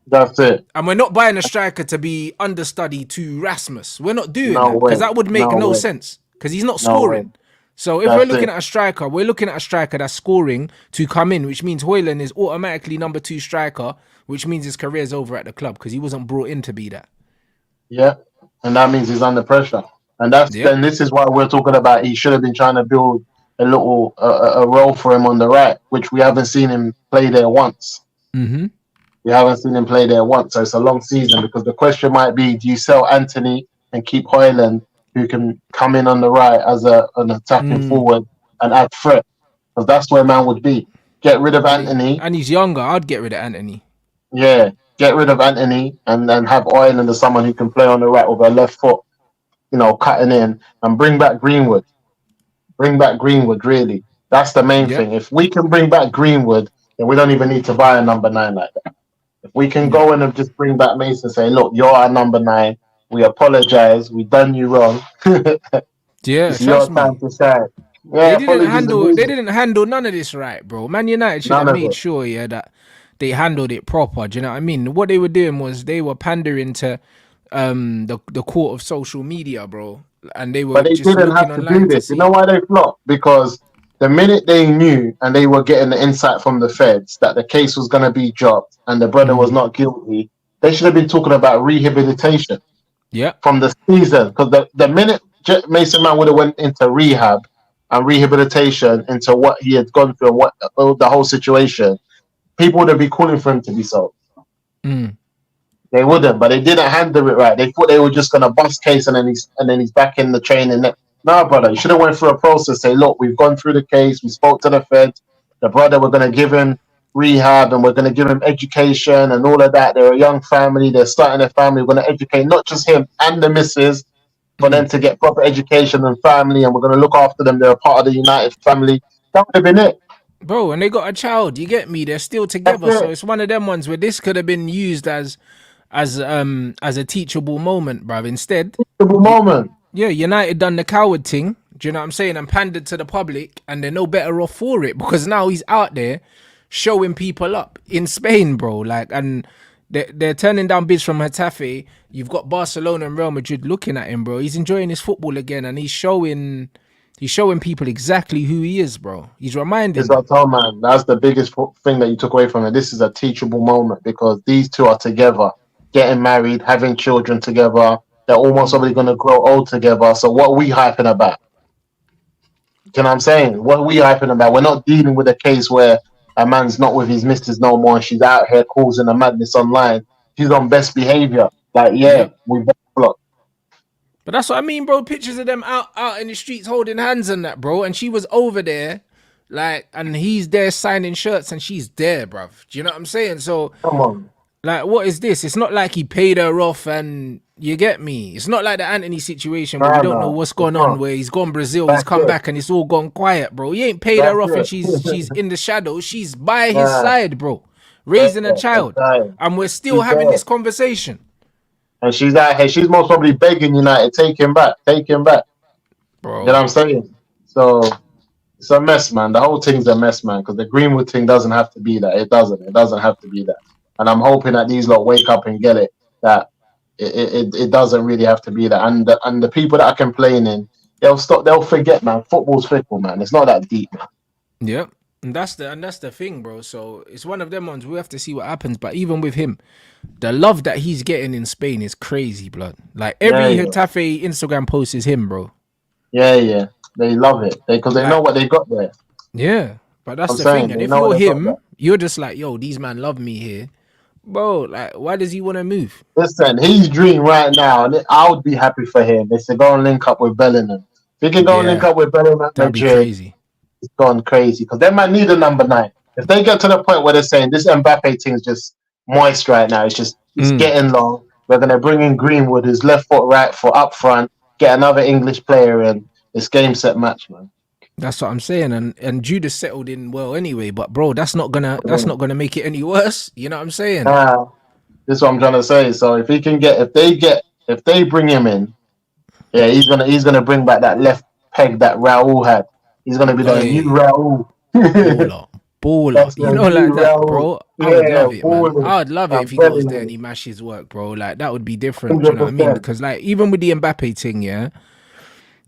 That's it. And we're not buying a striker to be understudy to Rasmus. We're not doing that, because that would make no sense, because he's not scoring. So if we're looking at a striker, we're looking at a striker that's scoring to come in, which means Hojlund is automatically number 2 striker, which means his career's over at the club because he wasn't brought in to be that. Yeah, and that means he's under pressure. And then this is why we're talking about he should have been trying to build a little a role for him on the right, which we haven't seen him play there once. Mm-hmm. We haven't seen him play there once, so it's a long season, because the question might be, do you sell Anthony and keep Hojlund, who can come in on the right as an attacking forward and add threat? Because that's where man would be. Get rid of Anthony. And he's younger. I'd get rid of Anthony. Yeah, get rid of Anthony and then have Hojlund as someone who can play on the right with a left foot, cutting in, and bring back Greenwood. Really. That's the main thing. If we can bring back Greenwood, then we don't even need to buy a number 9 like that. If we can go in and just bring back Mason and say, look, you're our number 9. We apologize. We done you wrong. It's your time to shine. Yeah, they didn't handle none of this right, bro. Man United should have made sure, that they handled it proper. Do you know what I mean? What they were doing was they were pandering to the court of social media, bro. And they were But they just didn't have to do this. You know why they flopped? Because the minute they knew and they were getting the insight from the feds that the case was going to be dropped and the brother was not guilty, they should have been talking about rehabilitation. Yeah, from the season, because the minute Mason Mount would have went into rehab and rehabilitation into what he had gone through and the whole situation, people would have been calling for him to be sold. They wouldn't, but they didn't handle it right. They thought they were just gonna bust case and then he's back in the training. No, brother, you should have went through a process. Say, look, we've gone through the case. We spoke to the feds. The brother, we're gonna give him rehab and we're going to give him education and all of that. They're a young family. They're starting their family. We're going to educate not just him and the missus for them to get proper education and family, and we're going to look after them. They're a part of the United family. That would have been it. Bro, and they got a child. You get me? They're still together. So it's one of them ones where this could have been used as a teachable moment, bruv. Instead, teachable moment. Yeah, United done the coward thing. Do you know what I'm saying? And pandered to the public, and they're no better off for it, because now he's out there showing people up in Spain, bro. Like, and they're turning down bids from Getafe. You've got Barcelona and Real Madrid looking at him, bro. He's enjoying his football again, and he's showing people exactly who he is, bro. He's reminding them. Man, that's the biggest thing that you took away from it. This is a teachable moment, because these two are together, getting married, having children together. They're almost already going to grow old together. So what are we hyping about? Do you know what I'm saying? What are we hyping about? We're not dealing with a case where a man's not with his missus no more and she's out here causing a madness online. She's on best behavior. Like, yeah, Yep. we both blocked. But that's what I mean, bro. Pictures of them out in the streets holding hands and that, bro. And she was over there, like, and he's there signing shirts and she's there, bruv. Do you know what I'm saying? So, Come on. like, what is this? It's not like he paid her off and you get me. It's not like the Anthony situation where we don't know what's It's going on, not. where he's gone Brazil, he's That's come it. back and it's all gone quiet, bro. He ain't paid That's her off and it. she's in the shadows. She's by his Nah, side, bro. Raising a that's child. right. And we're still She's having there. this conversation. And she's out here. She's most probably begging United, take him back, take him back. You know what Bro. I'm saying? So it's a mess, man. The whole thing's a mess, man. Because the Greenwood thing doesn't have to be that. It doesn't. It doesn't have to be that. And I'm hoping that these lot wake up and get it. That it doesn't really have to be that. And the people that are complaining, they'll stop. They'll forget, man. Football's fickle, man. It's not that deep, man. Yep. And that's the thing, bro. So it's one of them ones. We have to see what happens. But even with him, the love that he's getting in Spain is crazy, blood. Like every Yeah. Getafe Instagram post is him, bro. Yeah. They love it because they know what they got there. Yeah. But that's I'm the saying, thing. And they if know you're what they got him, there. you're just like, yo, these man love me here. Bro, like, why does he want to move? Listen, his dream right now, and I would be happy for him, is to go and link up with Bellingham. If he can go and link Yeah. up with Bellingham at That'd be Madrid, crazy. it's gone crazy because they might need a number 9. If they get to the point where they're saying this Mbappe thing is just moist right now, it's getting long. We're gonna bring in Greenwood, who's left foot, right foot, up front, get another English player in. It's game set match, man. That's what I'm saying. And Judas settled in well anyway, but bro, that's not gonna make it any worse. You know what I'm saying? This is what I'm trying to say. So if they bring him in, yeah, he's gonna bring back that left peg that Raul had. He's gonna be the new Hey, Raul. baller. That's You the know, new like that, Raul. bro. I would Yeah, love it, man. I would love it if he I'm goes telling there and you, he mashes work, bro. Like that would be different. Do you know what I mean? 100%. Because like even with the Mbappe thing, yeah,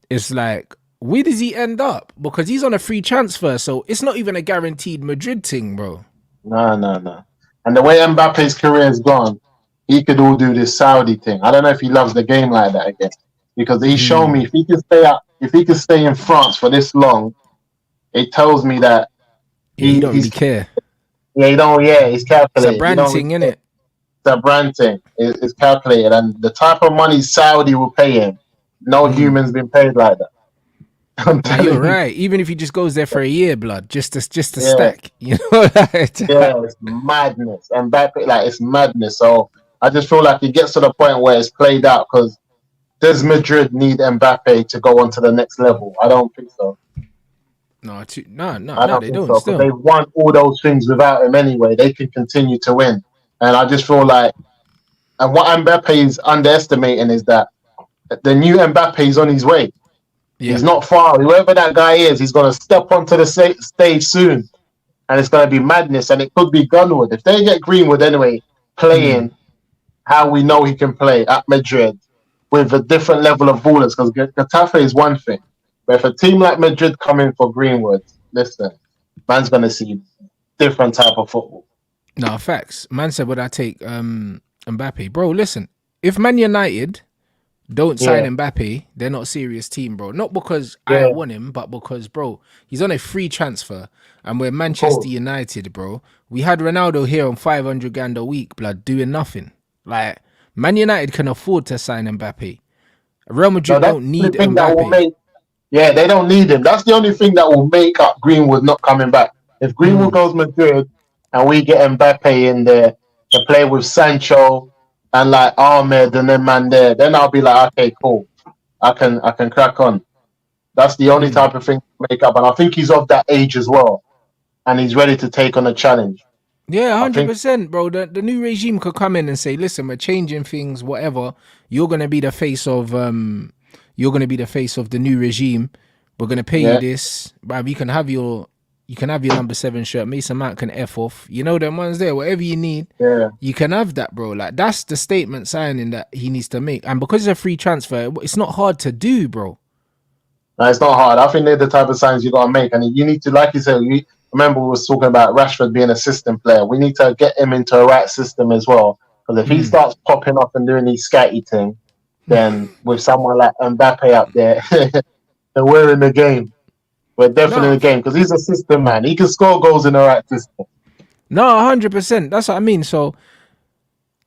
it's like where does he end up? Because he's on a free transfer, so it's not even a guaranteed Madrid thing, bro. No. And the way Mbappe's career is gone, he could all do this Saudi thing. I don't know if he loves the game like that again, because he's shown me if he can stay in France for this long, it tells me that Yeah, he don't he's really care. he's It's a calculated. You brand don't thing, really care. innit? It's a brand thing. It's calculated, and the type of money Saudi will pay him, no human's been paid like that. I'm Now you're telling you. right. Even if he just goes there for a year, blood, just to Yeah, stack, you know. it's madness. And Mbappe, like it's madness. So I just feel like it gets to the point where it's played out because does Madrid need Mbappe to go on to the next level? I don't think so. No, I don't they think don't. so because they Still, won all those things without him anyway. They can continue to win. And I just feel like, and what Mbappe is underestimating is that the new Mbappe is on his way. yeah. He's not far. Whoever that guy is, he's going to step onto the stage soon. And it's going to be madness. And it could be Gunwood. If they get Greenwood anyway, playing how we know he can play at Madrid with a different level of ballers, because Getafe is one thing. But if a team like Madrid come in for Greenwood, listen, man's going to see different type of football. No, facts. Man said, would I take Mbappe? Bro, listen, if Man United don't sign Mbappe, they're not a serious team, bro. Not because I want him, but because, bro, he's on a free transfer and we're Manchester United, bro. We had Ronaldo here on 500 grand a week, blood, doing nothing. Like, Man United can afford to sign Mbappe. Real Madrid don't need Mbappe. They don't need him. That's the only thing that will make up Greenwood not coming back. If Greenwood goes Madrid and we get Mbappe in there to play with Sancho and like Ahmed and them man there, then I'll be like, okay, cool. I can crack on. That's the only type of thing to make up. And I think he's of that age as well. And he's ready to take on a challenge. Yeah, 100%, bro. The new regime could come in and say, listen, we're changing things, whatever. You're gonna be the face of the new regime. We're gonna pay you this, but you can have your number 7 shirt. Mason Mount can F off. You know them ones there. Whatever you need, you can have that, bro. Like that's the statement signing that he needs to make. And because it's a free transfer, it's not hard to do, bro. No, it's not hard. I think they're the type of signs you gotta make. And you need to, like you said, remember we was talking about Rashford being a system player. We need to get him into a right system as well. Because if he starts popping up and doing these scatty thing, then with someone like Mbappe up there, then we're in the game. we're definitely in No, the game because he's a system man. He can score goals in the right system. no, 100%. That's what I mean. So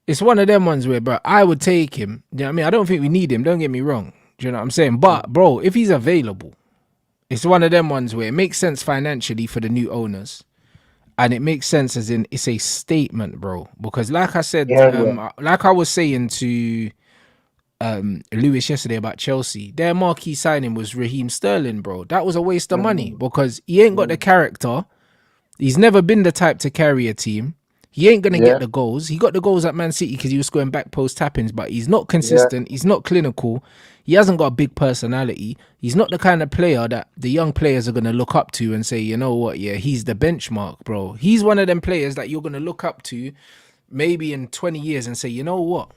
it's one of them ones where, bro, I would take him. You know what I mean? I don't think we need him. Don't get me wrong. Do you know what I'm saying? But, bro, if he's available, it's one of them ones where it makes sense financially for the new owners. And it makes sense as in it's a statement, bro. Because like I said, Yeah, yeah, like I was saying to Lewis yesterday about Chelsea, their marquee signing was Raheem Sterling, bro. That was a waste of money because he ain't got the character. He's never been the type to carry a team. He ain't gonna get yeah, the goals. He got the goals at Man City because he was scoring back post tappings, but he's not yeah, consistent. He's not clinical. He hasn't got a big personality. He's not the kind of player that the young players are gonna look up to and say, you know what, yeah, he's the benchmark, bro. He's one of them players that you're gonna look up to maybe in 20 years and say, you know what,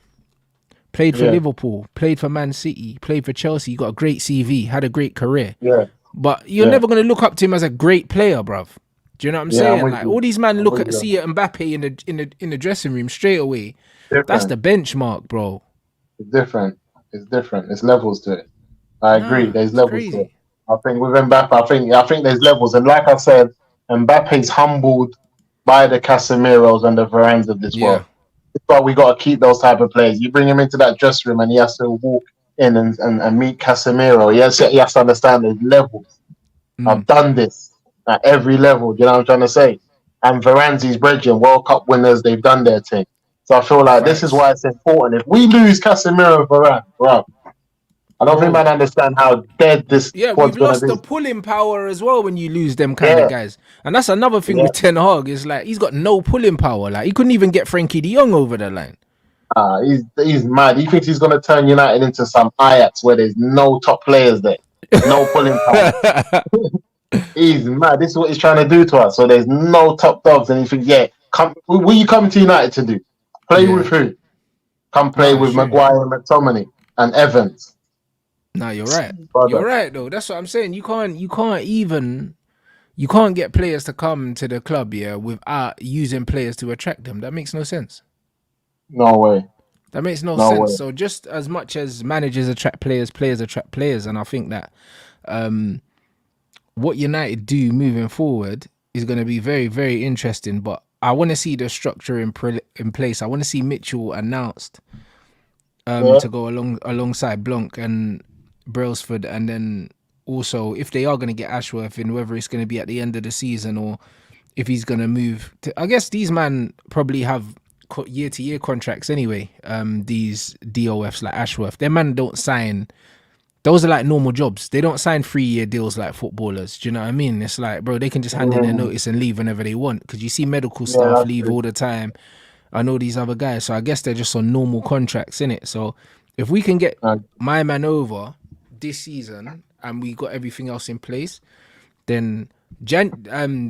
played for yeah, Liverpool, played for Man City, played for Chelsea, got a great CV, had a great career. yeah, But you're yeah, never gonna look up to him as a great player, bruv. Do you know what I'm yeah. I'm saying? with Like all you. these men I'm look with at you. see Mbappe in the dressing room straight away. That's Different. the benchmark, bro. It's different. It's different. There's levels to it. I agree. Nah, There's it's levels to it. crazy. I think with Mbappe, I think there's levels. And like I said, Mbappe's humbled by the Casemiros and the Varans of this Yeah. world. But we got to keep those type of players. You bring him into that dressing room and he has to walk in and meet Casemiro. He has to understand there's levels. I've Mm, done this at every level. You know what I'm trying to say? And Varanzi's brethren, World Cup winners, they've done their thing. So I feel like this is facts, why it's important. If we lose Casemiro and Varane, bro, I don't think bro. man understand how dead this Yeah, squad's we've gonna lost be. the pulling power as well when you lose them kind of Yeah, guys. And that's another thing yeah. with Ten Hag is like he's got no pulling power. Like he couldn't even get Frankie De Jong over the line. He's mad. He thinks he's gonna turn United into some Ajax where there's no top players there, no pulling power. He's mad. This is what he's trying to do to us. So there's no top dogs, and he thinks, yeah, come. What are you coming to United to do? Play with Yeah. who? Come play No, it's with true. Maguire, McTominay, and Evans. No, you're right. You're Brother, right though. That's what I'm saying. You can't get players to come to the club, yeah, without using players to attract them. That makes no sense. no way, That makes no no sense. way. So just as much as managers attract players, players attract players, and I think that what United do moving forward is going to be very, very interesting. But I want to see the structure in place. I want to see Mitchell announced Yeah, to go alongside Blanc and Brailsford, and then also if they are going to get Ashworth in, whether it's going to be at the end of the season or if he's going to move. I guess these men probably have year-to-year contracts anyway. These DOFs like Ashworth, their man don't sign. Those are like normal jobs. They don't sign 3-year deals like footballers. Do you know what I mean? It's like, bro, they can just hand in their notice and leave whenever they want. Because you see medical yeah, staff that's leave true. all the time. I know these other guys. So I guess they're just on normal contracts, innit? So if we can get Uh, my man over this season and we got everything else in place, then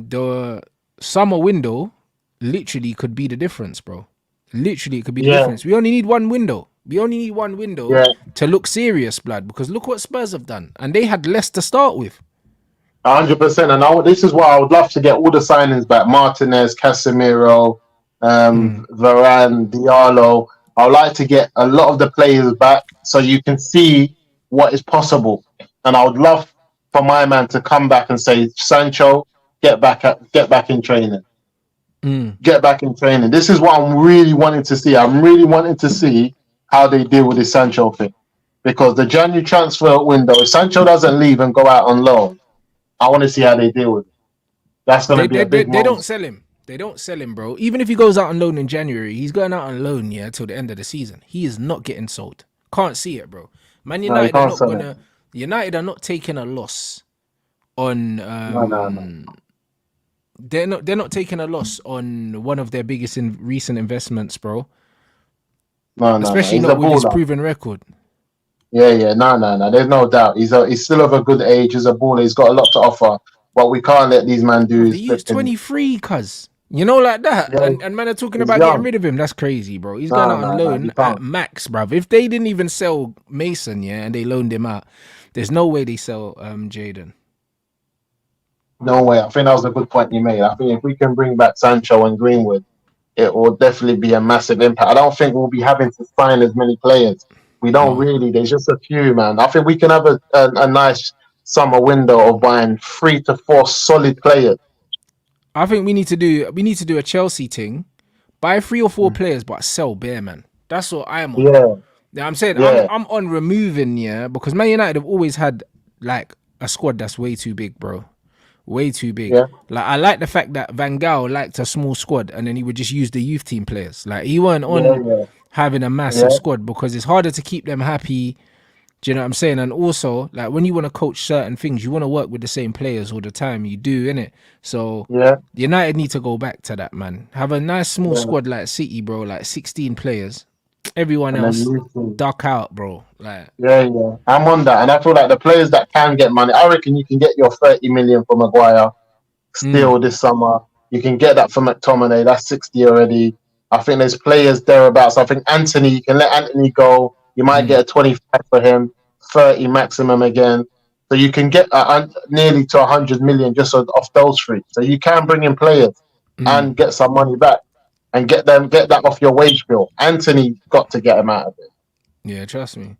the summer window literally could be the difference, bro. Literally, it could be the yeah, difference. We only need one window. We only need one window yeah, to look serious, blood. Because look what Spurs have done, and they had less to start with. 100%. And this is why I would love to get all the signings back: Martinez, Casemiro, Mm, Varane, Diallo. I would like to get a lot of the players back so you can see what is possible. And I would love for my man to come back and say, Sancho, get back in training. mm. Get back in training. This is what I'm really wanting to see. I'm really wanting to see how they deal with this Sancho thing. Because the January transfer window, if Sancho doesn't leave and go out on loan, I want to see how they deal with it. That's going to They, be they a they big they don't moment. sell him. They don't sell him, bro. Even if he goes out on loan in January, he's going out on loan, yeah, till the end of the season. He is not getting sold. Can't see it, bro. Man No, you United are can't not sell it. gonna. United are not taking a loss on. No, no, no. They're not taking a loss on one of their biggest recent investments, bro. No, no, no. Especially He's a not with his baller. proven record. Yeah, yeah. No, no, no. There's no doubt. He's still of a good age. He's a baller. He's got a lot to offer. What we can't let these men do Bro, the is youth's flipping. 23, cuz. You know, like that. Yeah, And man are talking he's about getting young. rid of him. That's crazy, bro. He's going No, out on no, no. You loan at can't. max, bruv. If they didn't even sell Mason, yeah, and they loaned him out, there's no way they sell Jaden. No way. I think that was a good point you made. I think if we can bring back Sancho and Greenwood, it will definitely be a massive impact. I don't think we'll be having to sign as many players. We don't No. really. There's just a few, man. I think we can have a nice summer window of buying 3 to 4 solid players. I think we need to do a Chelsea thing. Buy 3 or 4 players, but sell bare, man. That's what I'm on. Yeah, Yeah, I'm saying yeah, I'm on removing, yeah, because Man United have always had like a squad that's way too big, bro. Way too big. yeah, Like I like the fact that Van Gaal liked a small squad and then he would just use the youth team players. Like he weren't yeah, on yeah, having a massive yeah, squad because it's harder to keep them happy. Do you know what I'm saying? And also, like when you want to coach certain things, you want to work with the same players all the time. You do, innit? So yeah, United need to go back to that, man. Have a nice small yeah. squad like City, bro, like 16 players. Everyone And then else you see. duck out, bro. Like, Yeah, yeah. I'm on that. And I feel like the players that can get money, I reckon you can get your 30 million from Maguire mm, still this summer. You can get that from McTominay. That's 60 already. I think there's players thereabouts. I think Anthony, you can let Anthony go. You might mm, get a 25 for him, 30 maximum again. So you can get nearly to 100 million just off those three. So you can bring in players mm. and get some money back and get that off your wage bill. Anthony got to get him out of it. Yeah, trust me.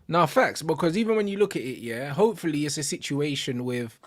No, facts, because even when you look at it, yeah, hopefully it's a situation with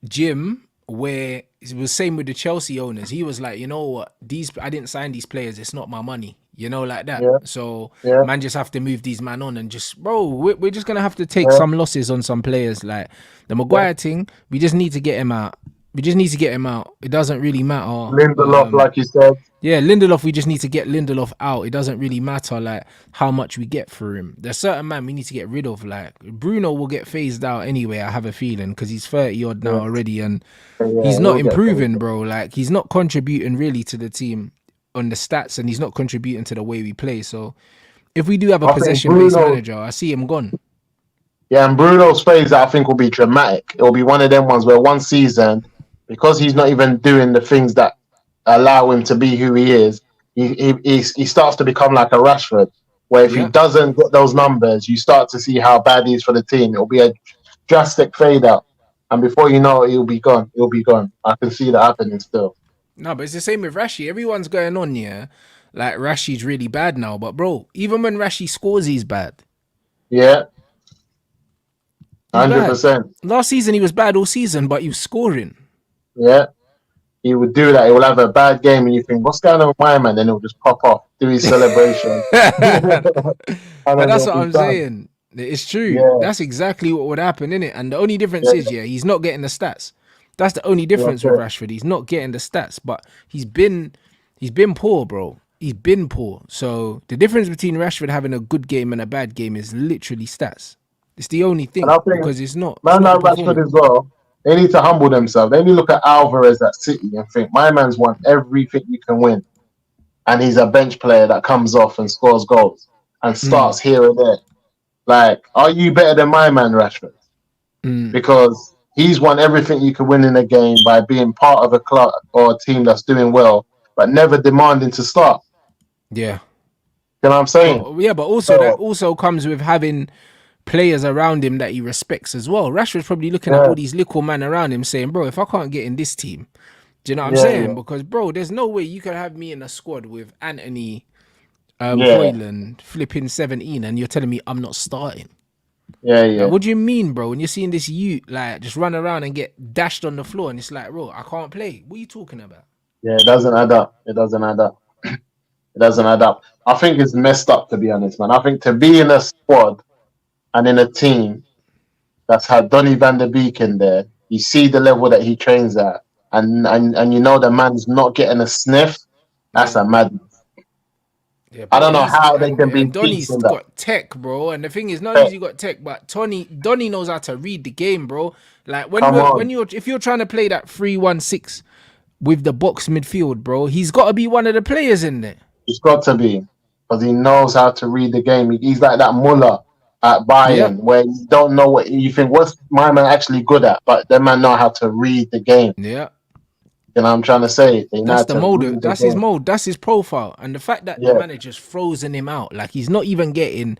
Jim where it was same with the Chelsea owners. He was like, you know what, I didn't sign these players. It's not my money, you know, like that. Yeah, So yeah, man, just have to move these man on and just, bro, we're just gonna have to take yeah, some losses on some players. Like the yeah. Maguire thing, we just need to get him out. We just need to get him out. It doesn't really matter. Lindelof, like you said. Yeah, Lindelof, we just need to get Lindelof out. It doesn't really matter like how much we get for him. There's certain man we need to get rid of. Like Bruno will get phased out anyway, I have a feeling, because he's 30 odd now Yeah, already and yeah, he's not he'll get paid. improving, bro. Like he's not contributing really to the team on the stats and he's not contributing to the way we play. So if we do have a I think possession based Bruno, manager, I see him gone. yeah, and Bruno's phase, I think, will be dramatic. It'll be one of them ones where one season, because he's not even doing the things that allow him to be who he is, he starts to become like a Rashford, where if he Yeah. doesn't get those numbers, you start to see how bad he is for the team. It'll be a drastic fade out. And before you know it, he'll be gone. He'll be gone. I can see that happening still. No, but it's the same with Rashi. Everyone's going on, yeah. Like Rashi's really bad now. But bro, even when Rashi scores, he's bad. Yeah, He's bad. 100%. Last season he was bad all season, but he was scoring. Yeah. He would do that. He will have a bad game, and you think, "What's going on with my man?" Then he'll just pop off, do his celebration, and But then that's he'll what be I'm done. saying. It's true. Yeah, That's exactly what would happen, innit? And the only difference yeah, is, yeah, he's not getting the stats. That's the only yeah, difference with Rashford. He's not getting the stats, but he's been poor, bro. He's been poor. So the difference between Rashford having a good game and a bad game is literally stats. It's the only and I thing think because it's not man the like Rashford performance. as well. They need to humble themselves. They need to look at Alvarez at City and think, "My man's won everything you can win, and he's a bench player that comes off and scores goals and Mm, starts here and there." Like, are you better than my man, Rashford? mm, Because he's won everything you can win in a game by being part of a club or a team that's doing well, but never demanding to start. yeah. You know what I'm saying? But yeah, but also that So also comes with having players around him that he respects as well. Rashford's probably looking at yeah, all these little men around him saying, bro, if I can't get in this team, do you know what I'm yeah, saying? yeah, Because bro, there's no way you could have me in a squad with Anthony, yeah, Hojlund, flipping 17, and you're telling me I'm not starting. yeah, Like, yeah. what do you mean, bro? When you're seeing this youth like just run around and get dashed on the floor, and it's like, bro, I can't play. What are you talking about? Yeah, it doesn't add up. It doesn't add up. It doesn't add up. I think it's messed up, to be honest, man. I think to be in a squad and in a team that's had Donny van der Beek in there, you see the level that he trains at, and you know the man's not getting a sniff. That's Yeah. a madness. Yeah, I bro, don't know he's how they can be and peace Donny's in that. got tech, bro. And the thing is, not only has he got tech, but Donny knows how to read the game, bro. Like when Come we're on. when you're if you're trying to play that 3-1-6 with the box midfield, bro, he's got to be one of the players in there. It's got to be because he knows how to read the game. He's like that Muller at Yeah, Bayern, where you don't know what you think. What's my man actually good at? But the man know how to read the game. yeah. You know what I'm trying to say? They know how That's the to mold. read the That's his game. mold. That's his profile. And the fact that the Yeah, manager's frozen him out, like he's not even getting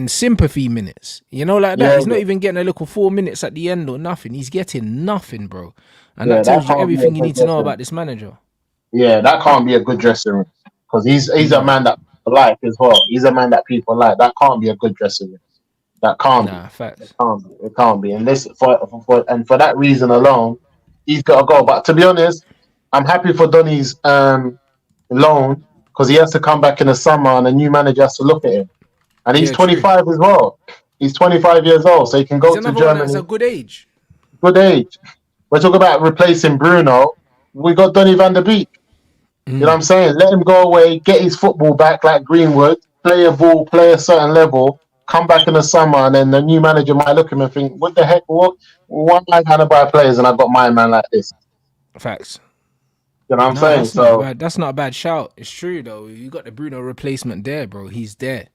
sympathy minutes. You know, like that. yeah, He's not yeah, even getting a little 4 minutes at the end or nothing. He's getting nothing, bro. And that yeah. That tells you can't be a everything you good need to know dressing. about this manager. Yeah, that can't be a good dressing room because he's a Mm. man that people like as well. He's a man that people like. That can't be a good dressing room. That can't be. Nah, facts. It can't be. And this for that reason alone, he's got to go. But to be honest, I'm happy for Donny's loan because he has to come back in the summer and a new manager has to look at him. And he's Yeah, true. 25 as well. He's 25 years old, so he can He's go to another one that's a Germany. good age. Good age. We're talking about replacing Bruno. We got Donny van der Beek. You know what I'm saying? Let him go away, get his football back like Greenwood, play a ball, play a certain level, come back in the summer, and then the new manager might look at him and think, what the heck? Why am I trying to buy players and I've got my man like this? Facts. You know what I'm No, saying? that's not So bad. That's not a bad shout. It's true though. You got the Bruno replacement there, bro. He's there.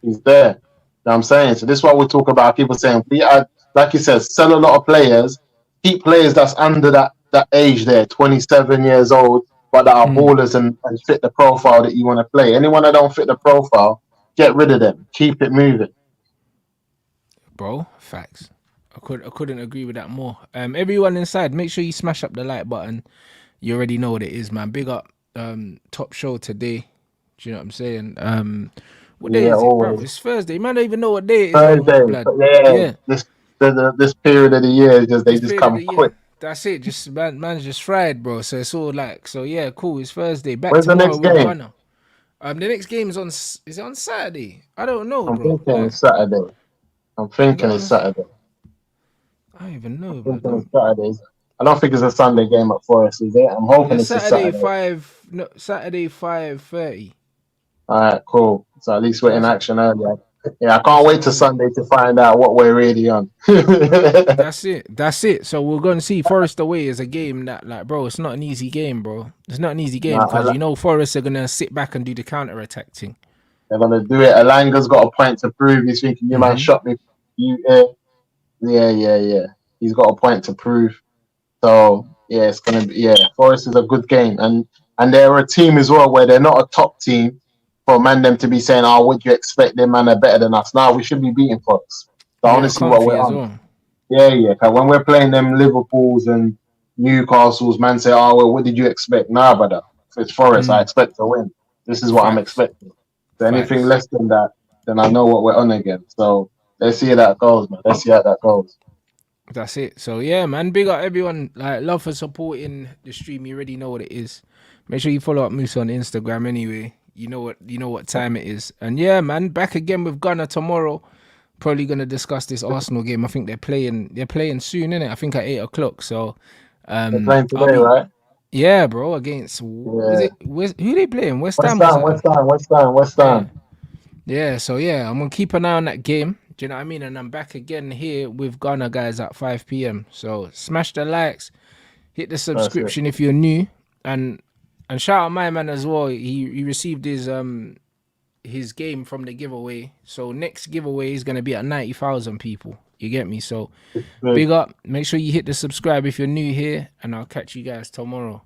he's there. You know what I'm saying? So this is what we talk about. People saying, we add, like you said, sell a lot of players, keep players that's under that age there, 27 years old, but that are ballers and fit the profile that you want to play. Anyone that don't fit the profile, get rid of them. Keep it moving. Bro, facts. I couldn't agree with that more. Everyone inside, make sure you smash up the like button. You already know what it is, man. Big up top show today. Do you know what I'm saying? What day Yeah, is it, bro? always. It's Thursday. Man, I don't even know what day it is no Thursday. more, blood. Yeah. Yeah. This period of the year is just they This just period of come the year. quick. That's it. Just man's just fried, bro. So it's all like, so yeah, cool. It's Thursday. Back When's the tomorrow next with game? Gunner. The next game is on. Is it on Saturday? I don't know, I'm bro. thinking Like, it's Saturday. I'm is it thinking on? it's Saturday. I don't even know, I'm blood. thinking it's Saturday. I don't think it's a Sunday game at Forest, is it? I'm hoping It's it's a Saturday Saturday. 5. No, Saturday 5:30. All right, cool. So at least we're in That's action earlier. Yeah, I can't that's wait to early. Sunday to find out what we're really on. That's it. That's it. So we're gonna see Forest away is a game that, like, bro, it's not an easy game, bro. It's not an easy game because Nah, you know Forest are gonna sit back and do the counter attack thing. they're gonna do it. Alanga's got a point to prove. He's thinking, you man shot me. You, yeah. He's got a point to prove. So yeah, it's gonna be Forest is a good game, and they're a team as well where they're not a top team for man them to be saying, "Oh, would you expect them man are better than us?" Now we should be beating Forest. So I Yeah, want to they're see what comfy we're as on. well. Yeah. Cause when we're playing them Liverpools and Newcastles, man say, "Oh, well, what did you expect?" Nah, brother, if it's Forest, I expect to win. This is what I'm Facts. expecting. So anything Facts. less than that, then I know what we're on again. So let's see how that goes, man. Let's see how that goes. That's it. So yeah, man, big up everyone. Like, love for supporting the stream. You already know what it is. Make sure you follow up Moosa on Instagram anyway. You know what time it is. And yeah, man, back again with Gunner tomorrow. Probably gonna discuss this Arsenal game. I think they're playing soon, innit? I think at 8 o'clock. So They're playing I'll today, be, right? yeah, bro, against, was Yeah. it who they playing? West West Ham or Ham, something? West Yeah. Ham. Yeah, so yeah, I'm gonna keep an eye on that game. Do you know what I mean? And I'm back again here with Ghana guys at 5 p.m. So smash the likes, hit the That's it. subscription if you're new, and shout out my man as well. He received his game from the giveaway. So next giveaway is gonna be at 90,000 people. You get me? So Good. big up. Make sure you hit the subscribe if you're new here, and I'll catch you guys tomorrow.